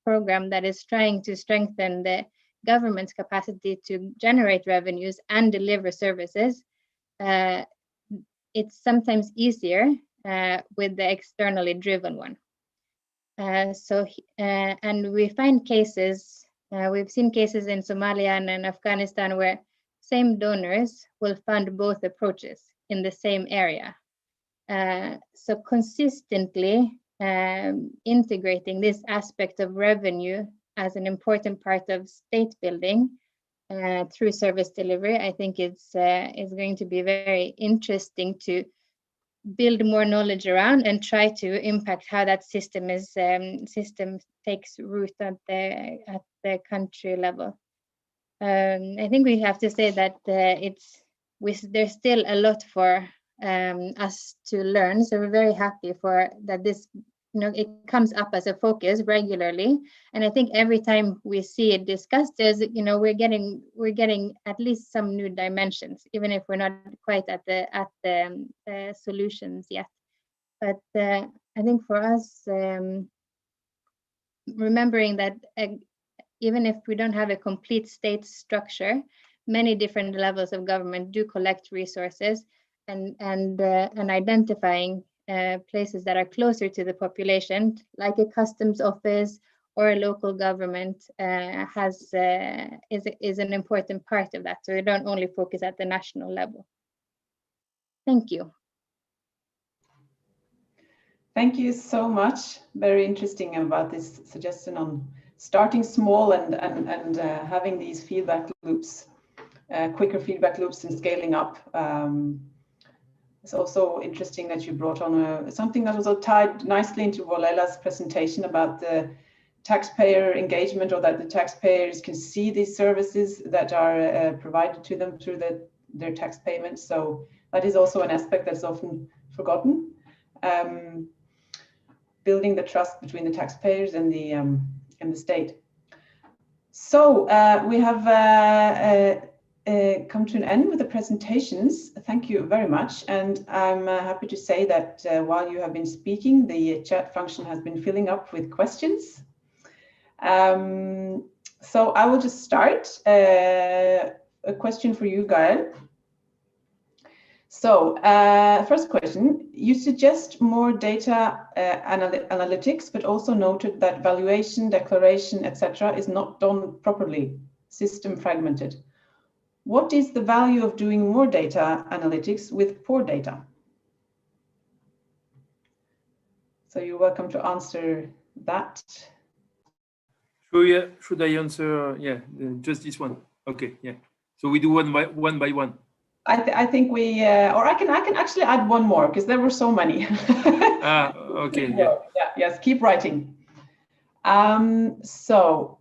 program that is trying to strengthen the government's capacity to generate revenues and deliver services, it's sometimes easier with the externally driven one. And we find cases, we've seen cases in Somalia and in Afghanistan where same donors will fund both approaches in the same area. So consistently integrating this aspect of revenue as an important part of state building through service delivery, I think it's going to be very interesting to build more knowledge around and try to impact how that system takes root at the country level. I think we have to say that there's still a lot for us to learn. So we're very happy that this, it comes up as a focus regularly. And I think every time we see it discussed, we're getting at least some new dimensions, even if we're not quite at the solutions yet. But I think for us, remembering that even if we don't have a complete state structure, many different levels of government do collect resources, and identifying places that are closer to the population, like a customs office or a local government, is an important part of that. So we don't only focus at the national level. Thank you. Thank you so much. Very interesting about this suggestion on starting small and having these feedback loops, quicker feedback loops, and scaling up. It's also interesting that you brought on something that was tied nicely into Volela's presentation about the taxpayer engagement, or that the taxpayers can see these services that are provided to them through their tax payments. So that is also an aspect that's often forgotten. Building the trust between the taxpayers and the state. So we have come to an end with the presentations. Thank you very much. And I'm happy to say that while you have been speaking, the chat function has been filling up with questions. So I will just start. A question for you, Gael. So first question, you suggest more data analytics, but also noted that valuation, declaration, etc. is not done properly, system fragmented. What is the value of doing more data analytics with poor data? So you're welcome to answer that. Should I answer? Yeah, just this one. Okay, yeah. So we do one by one. I think we, or I can actually add one more because there were so many. Okay. Yeah. Yes, keep writing. So,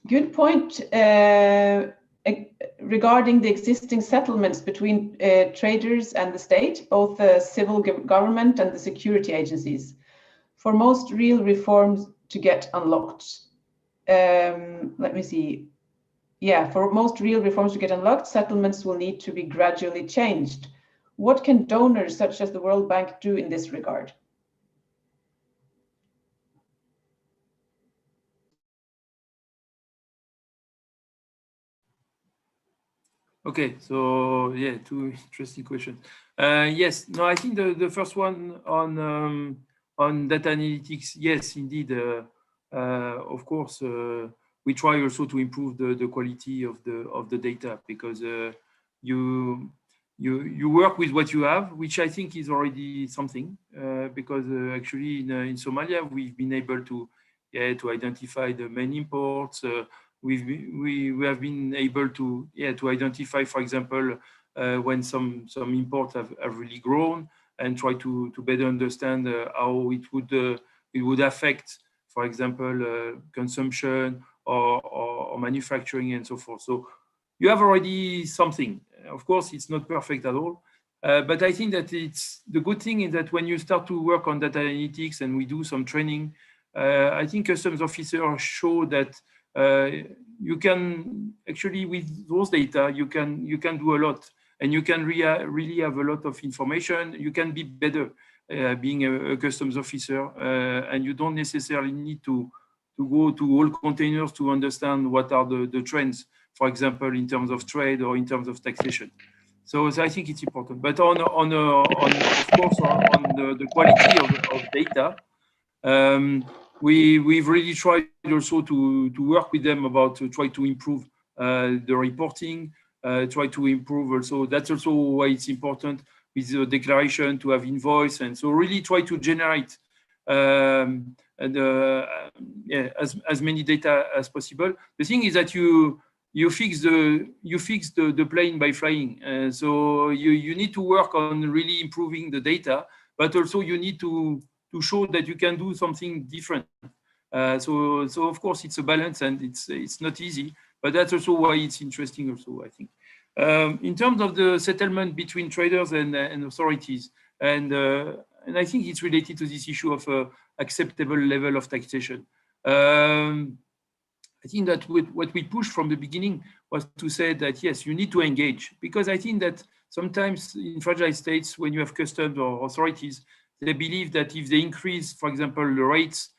good point regarding the existing settlements between traders and the state, both the civil government and the security agencies. For most real reforms to get unlocked, let me see. Yeah, for most real reforms to get unlocked, settlements will need to be gradually changed. What can donors such as the World Bank do in this regard? Okay, so yeah, two interesting questions. Yes, no, I think the first one on data analytics, yes, indeed, of course, we try also to improve the quality of the data because you work with what you have, which I think is already something. Because actually in Somalia we've been able to identify the main imports. We have been able to identify, for example, when some imports have really grown, and try to better understand how it would affect, for example, consumption or manufacturing and so forth. So you have already something. Of course, it's not perfect at all, but I think that it's the good thing is that when you start to work on data analytics and we do some training, I think customs officers show that you can actually, with those data, you can do a lot, and you can really have a lot of information. You can be better being a customs officer, and you don't necessarily need to go to all containers to understand what are the trends, for example, in terms of trade or in terms of taxation. So I think it's important. But on of course, on the quality of data, we've really tried also to work with them about to try to improve the reporting, try to improve also. That's also why it's important with the declaration to have invoice, and so really try to generate as many data as possible. The thing is that you fix the plane by flying. So you need to work on really improving the data, but also you need to show that you can do something different. So of course it's a balance, and it's not easy, but that's also why it's interesting also, I think. In terms of the settlement between traders and authorities, and I think it's related to this issue of acceptable level of taxation. I think that what we pushed from the beginning was to say that, yes, you need to engage, because I think that sometimes in fragile states, when you have customs or authorities, they believe that if they increase, for example, the rates,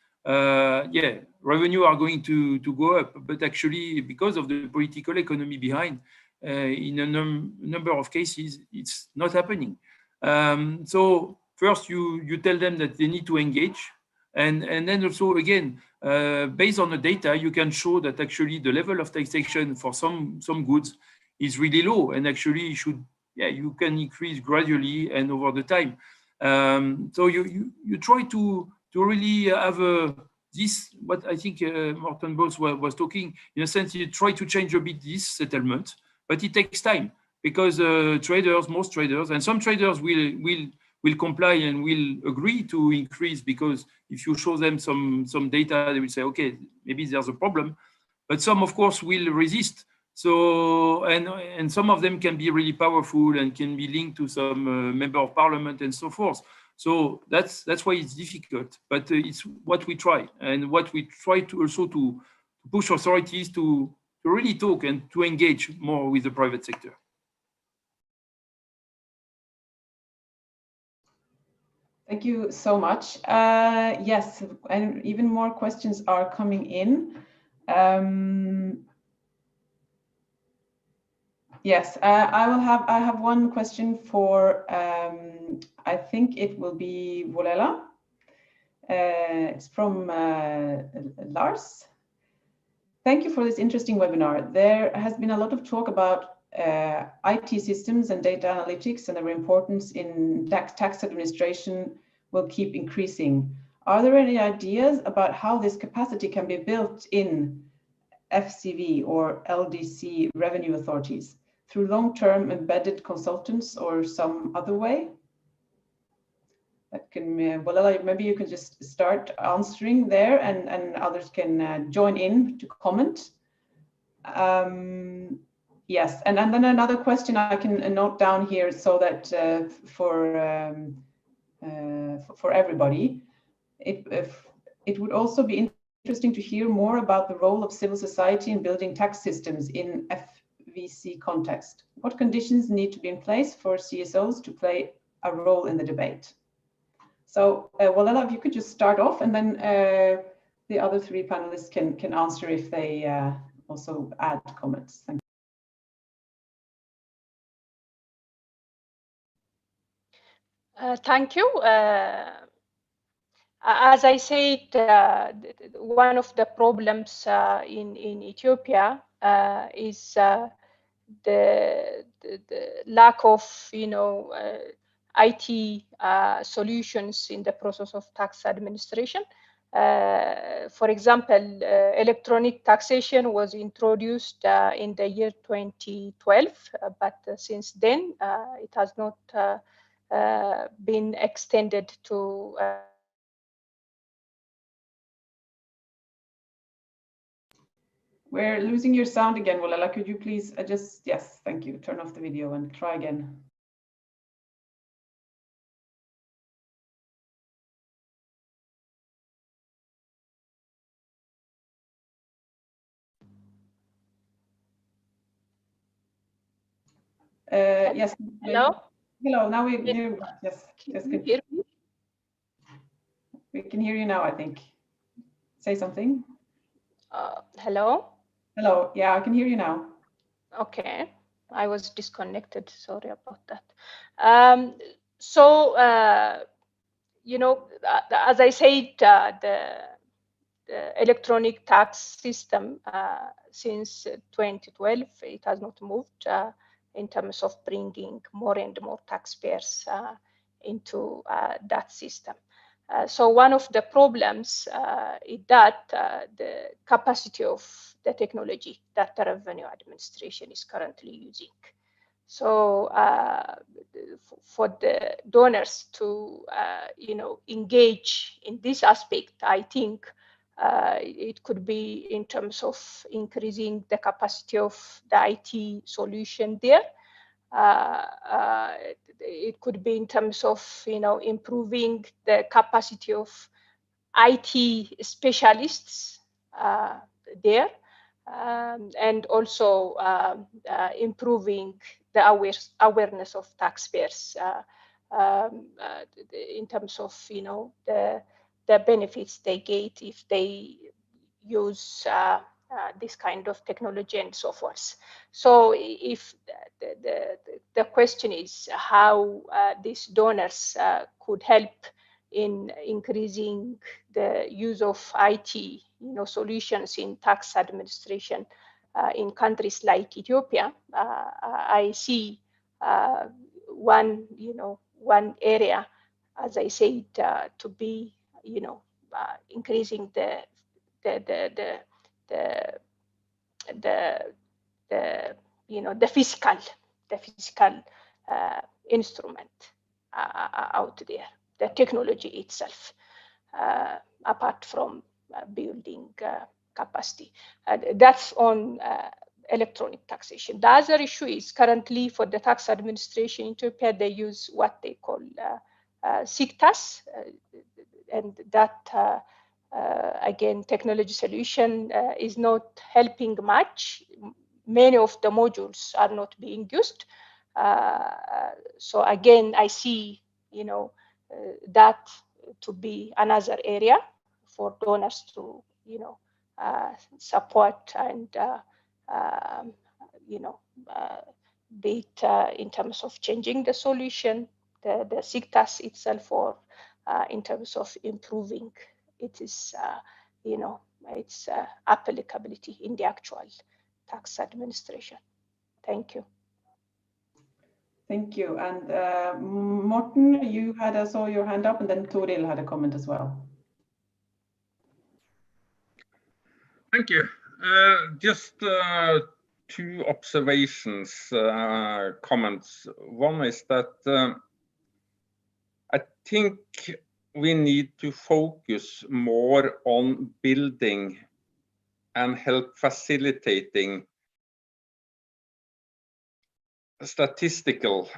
revenue are going to go up. But actually, because of the political economy behind, in a number of cases, it's not happening. So first, you tell them that they need to engage. And then also, again, based on the data, you can show that actually the level of taxation for some goods is really low, and actually you can increase gradually and over the time. So you try to really have this, what I think Morten Bøås was talking, in a sense, you try to change a bit this settlement, but it takes time, because most traders, and some traders will comply and will agree to increase, because if you show them some data, they will say, okay, maybe there's a problem. But some, of course, will resist. So, and some of them can be really powerful and can be linked to some member of parliament and so forth. So that's why it's difficult, but it's what we try, and what we try to also to push authorities to really talk and to engage more with the private sector. Thank you so much. Yes, and even more questions are coming in. Yes, I have one question for, I think it will be Volela. It's from Lars. Thank you for this interesting webinar. There has been a lot of talk about IT systems and data analytics, and their importance in tax administration will keep increasing. Are there any ideas about how this capacity can be built in FCV or LDC revenue authorities through long-term embedded consultants or some other way? That can, well, maybe you can just start answering there, and others can join in to comment. Yes, and then another question I can note down here so that for everybody, it would also be interesting to hear more about the role of civil society in building tax systems in FVC context. What conditions need to be in place for CSOs to play a role in the debate? So, Volela, if you could just start off, and then the other three panelists can answer if they also add comments. Thank you. Thank you. As I said, one of the problems in Ethiopia is the lack of, IT solutions in the process of tax administration. For example, electronic taxation was introduced in the year 2012, but since then it has not been extended to We're losing your sound again, Volela. Could you please just, yes, thank you. Turn off the video and try again. Yes. Hello? Hello, now we yes. Can you hear me? We can hear you now, I think. Say something. Hello? Hello, yeah, I can hear you now. Okay, I was disconnected, sorry about that. As I said, the electronic tax system since 2012, it has not moved in terms of bringing more and more taxpayers into that system. So one of the problems is that the capacity of the technology that the revenue administration is currently using. So for the donors to engage in this aspect, I think it could be in terms of increasing the capacity of the IT solution there. It could be in terms of improving the capacity of IT specialists there, and also improving the awareness of taxpayers in terms of the benefits they get if they use this kind of technology and so forth. So if the question is how these donors could help in increasing the use of IT solutions in tax administration in countries like Ethiopia, I see one area, as I said, to be increasing the fiscal instrument out there, the technology itself, apart from building capacity. That's on electronic taxation. The other issue is currently for the tax administration in Ethiopia, they use what they call SIGTAS, and that again, technology solution is not helping much. Many of the modules are not being used. So again, I see, that to be another area for donors to, support and, be it in terms of changing the solution, the SIGTAS itself, or in terms of improving its its applicability in the actual tax administration. Thank you. Thank you. And Morten, you saw your hand up, and then Toril had a comment as well. Thank you. Just two observations, comments. One is that I think we need to focus more on building and help facilitating statistical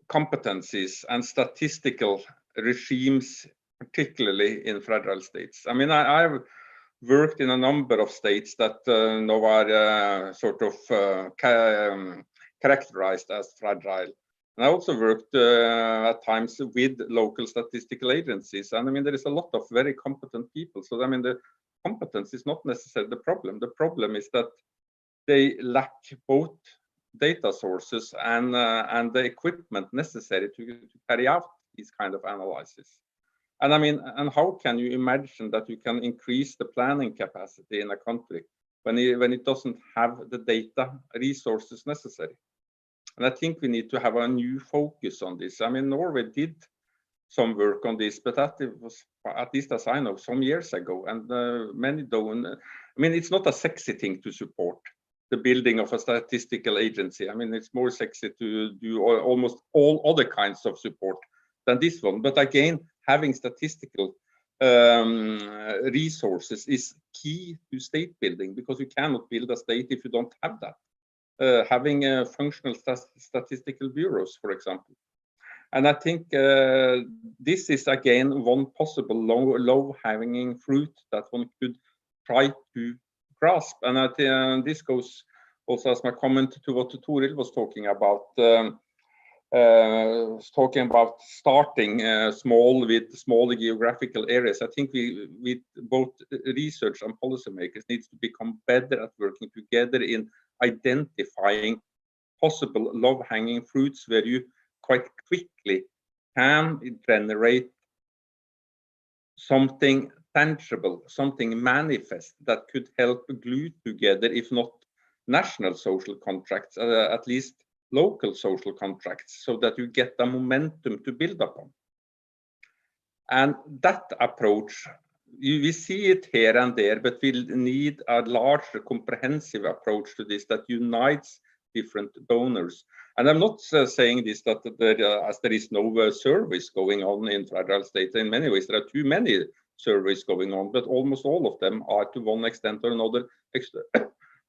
competencies and statistical regimes, particularly in fragile states. I mean, I've worked in a number of states that now are sort of characterized as fragile. And I also worked at times with local statistical agencies. And I mean, there is a lot of very competent people. So I mean, the competence is not necessarily the problem. The problem is that they lack both data sources and the equipment necessary to carry out these kind of analysis. And I mean, and how can you imagine that you can increase the planning capacity in a country when it doesn't have the data resources necessary? And I think we need to have a new focus on this. I mean, Norway did some work on this, but that was, at least as I know, some years ago. And many don't. I mean, it's not a sexy thing to support the building of a statistical agency. I mean, it's more sexy to do almost all other kinds of support than this one. But again, having statistical resources is key to state building, because you cannot build a state if you don't have that. Having functional statistical bureaus, for example. And I think this is again one possible low-hanging fruit that one could try to grasp. And I think this goes also as my comment to what Toril was talking about. Starting small with smaller geographical areas. I think we both research and policymakers needs to become better at working together in identifying possible low-hanging fruits where you quite quickly can generate something tangible, something manifest that could help glue together, if not national social contracts, at least local social contracts, so that you get the momentum to build upon. And that approach, we see it here and there, but we'll need a larger comprehensive approach to this that unites different donors. And I'm not saying this that as there is no surveys going on in fragile states. In many ways, there are too many surveys going on, but almost all of them are to one extent or another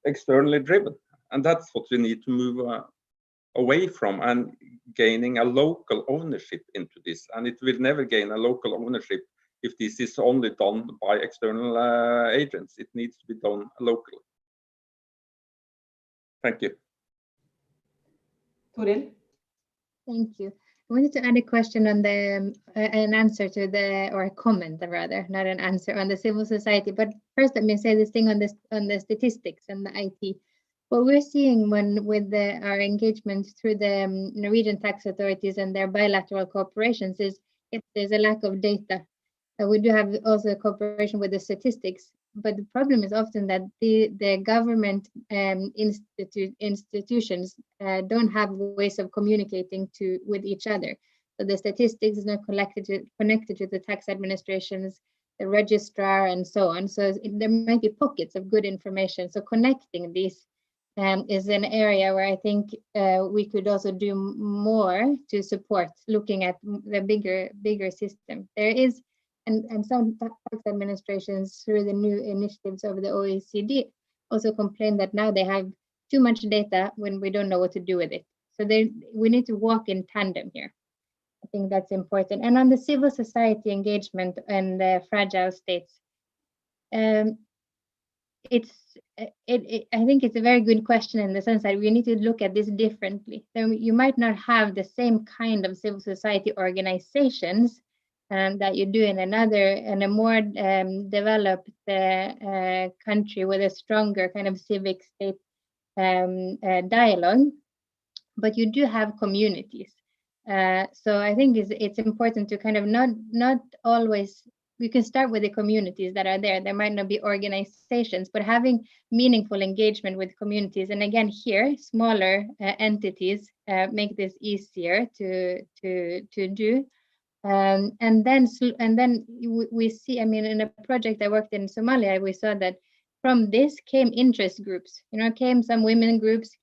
externally driven. And that's what we need to move away from, and gaining a local ownership into this. And it will never gain a local ownership if this is only done by external agents. It needs to be done locally. Thank you. Toril? Thank you. I wanted to add a question on the, an answer to the, or a comment rather, not an answer, on the civil society. But first, let me say this thing on this, on the statistics and the IT. What we're seeing with our engagement through the Norwegian tax authorities and their bilateral cooperations is there's a lack of data. We do have also cooperation with the statistics, but the problem is often that the government institutions don't have ways of communicating with each other. So the statistics is not connected to the tax administrations, the registrar, and so on. So there might be pockets of good information. So connecting these is an area where I think we could also do more to support looking at the bigger system. There is, and some tax administrations through the new initiatives of the OECD also complain that now they have too much data when we don't know what to do with it. So we need to walk in tandem here. I think that's important. And on the civil society engagement and the fragile states, I think it's a very good question in the sense that we need to look at this differently. So you might not have the same kind of civil society organizations that you do in a more developed country with a stronger kind of civic state dialogue, but you do have communities. So I think it's important to kind of not always, you can start with the communities that are there. There might not be organizations, but having meaningful engagement with communities. And again, here, smaller entities make this easier to do. And then we see, I mean, in a project I worked in Somalia, we saw that from this came interest groups, came some women groups,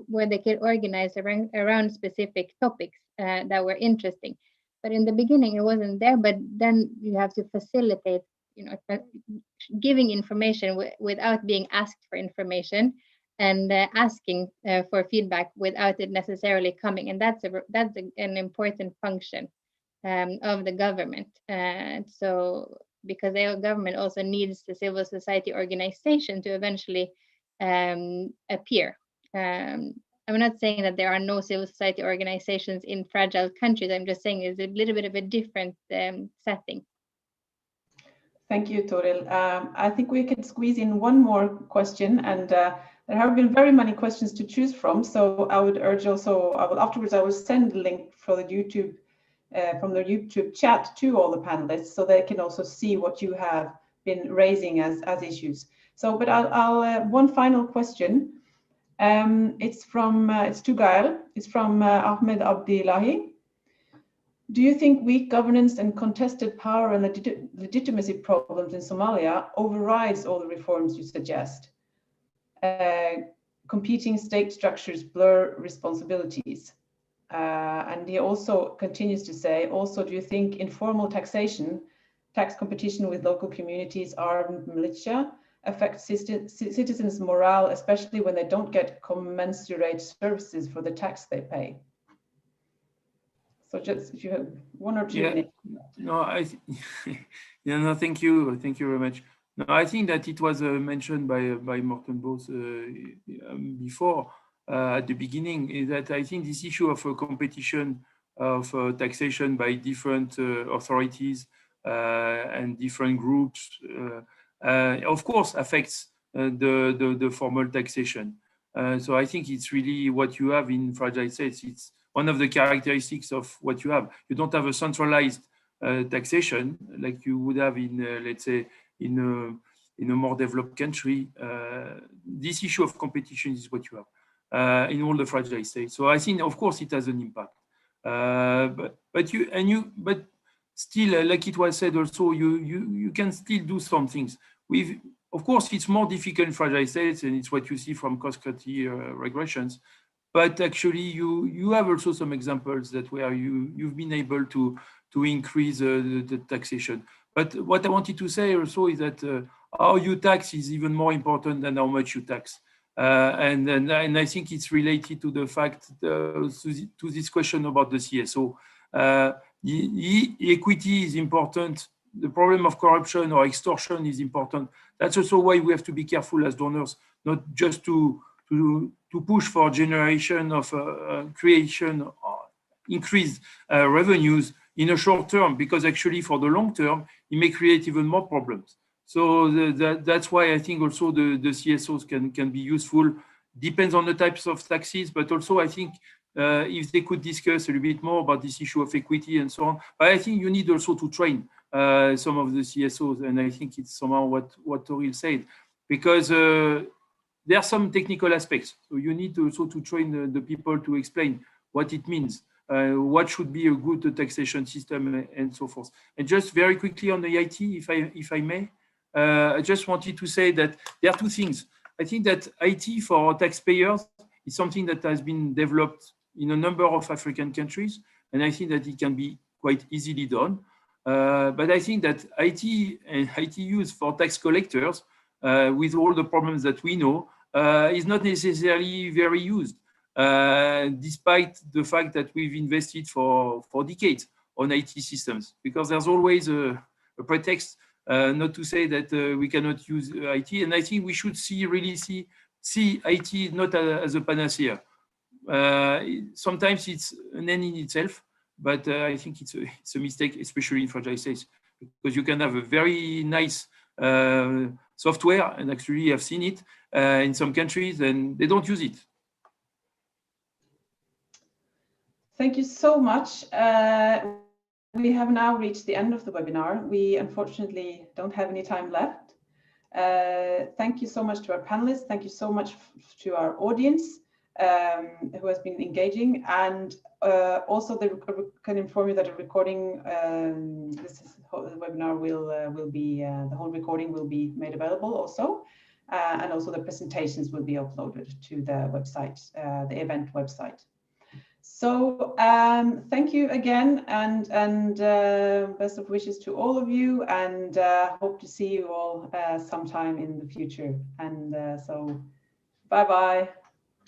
where they could organize around specific topics that were interesting. But in the beginning, it wasn't there, but then you have to facilitate, giving information without being asked for information, and asking for feedback without it necessarily coming. And that's an important function of the government. So because the government also needs the civil society organization to eventually appear. I'm not saying that there are no civil society organizations in fragile countries. I'm just saying it's a little bit of a different setting. Thank you, Toril. I think we could squeeze in one more question, and there have been very many questions to choose from. So I would urge also, afterwards I will send the link for the YouTube from the YouTube chat to all the panelists, so they can also see what you have been raising as issues. So, but I'll one final question. It's to Gael. It's from Ahmed Abdillahi. Do you think weak governance and contested power and legitimacy problems in Somalia overrides all the reforms you suggest? Competing state structures blur responsibilities. And he also continues to say, do you think informal taxation, tax competition with local communities, armed militia, affects citizens' morale, especially when they don't get commensurate services for the tax they pay? So just if you have 1 or 2 minutes. No, no, thank you very much. No, I think that it was mentioned by Morten Bøås before at the beginning, is that I think this issue of competition of taxation by different authorities and different groups, of course, affects the formal taxation. So I think it's really what you have in fragile states. It's one of the characteristics of what you have. You don't have a centralized taxation like you would have in, let's say, in a more developed country. This issue of competition is what you have in all the fragile states. So I think, of course, it has an impact. But still, like it was said also, you can still do some things. Of course, it's more difficult in fragile states, and it's what you see from cost-cutting regressions. But actually, you have also some examples that where you've been able to increase the taxation. But what I wanted to say also is that how you tax is even more important than how much you tax. And I think it's related to the fact, to this question about the CSO. The equity is important. The problem of corruption or extortion is important. That's also why we have to be careful as donors, not just to push for generation of creation, increased revenues in a short term, because actually for the long term, it may create even more problems. So that's why I think also the CSOs can be useful. Depends on the types of taxes, but also I think if they could discuss a little bit more about this issue of equity and so on. But I think you need also to train some of the CSOs, and I think it's somehow what Toril said, because there are some technical aspects. So you need also to train the people to explain what it means, what should be a good taxation system, and so forth. And just very quickly on the IT, if I may, I just wanted to say that there are two things. I think that IT for taxpayers is something that has been developed in a number of African countries, and I think that it can be quite easily done. But I think that IT and IT use for tax collectors, with all the problems that we know, is not necessarily very used, despite the fact that we've invested for decades on IT systems, because there's always a pretext not to say that we cannot use IT. And I think we should really see IT not as a panacea. Sometimes it's an end in itself, but I think it's a mistake, especially in fragile states, because you can have a very nice software, and actually I've seen it in some countries, and they don't use it. Thank you so much. We have now reached the end of the webinar. We unfortunately don't have any time left. Thank you so much to our panelists. Thank you so much to our audience who has been engaging. And also, I can inform you that a recording, the webinar will be, the whole recording will be made available also. And also the presentations will be uploaded to the website, the event website. So thank you again, and best of wishes to all of you, and hope to see you all sometime in the future. And so bye-bye.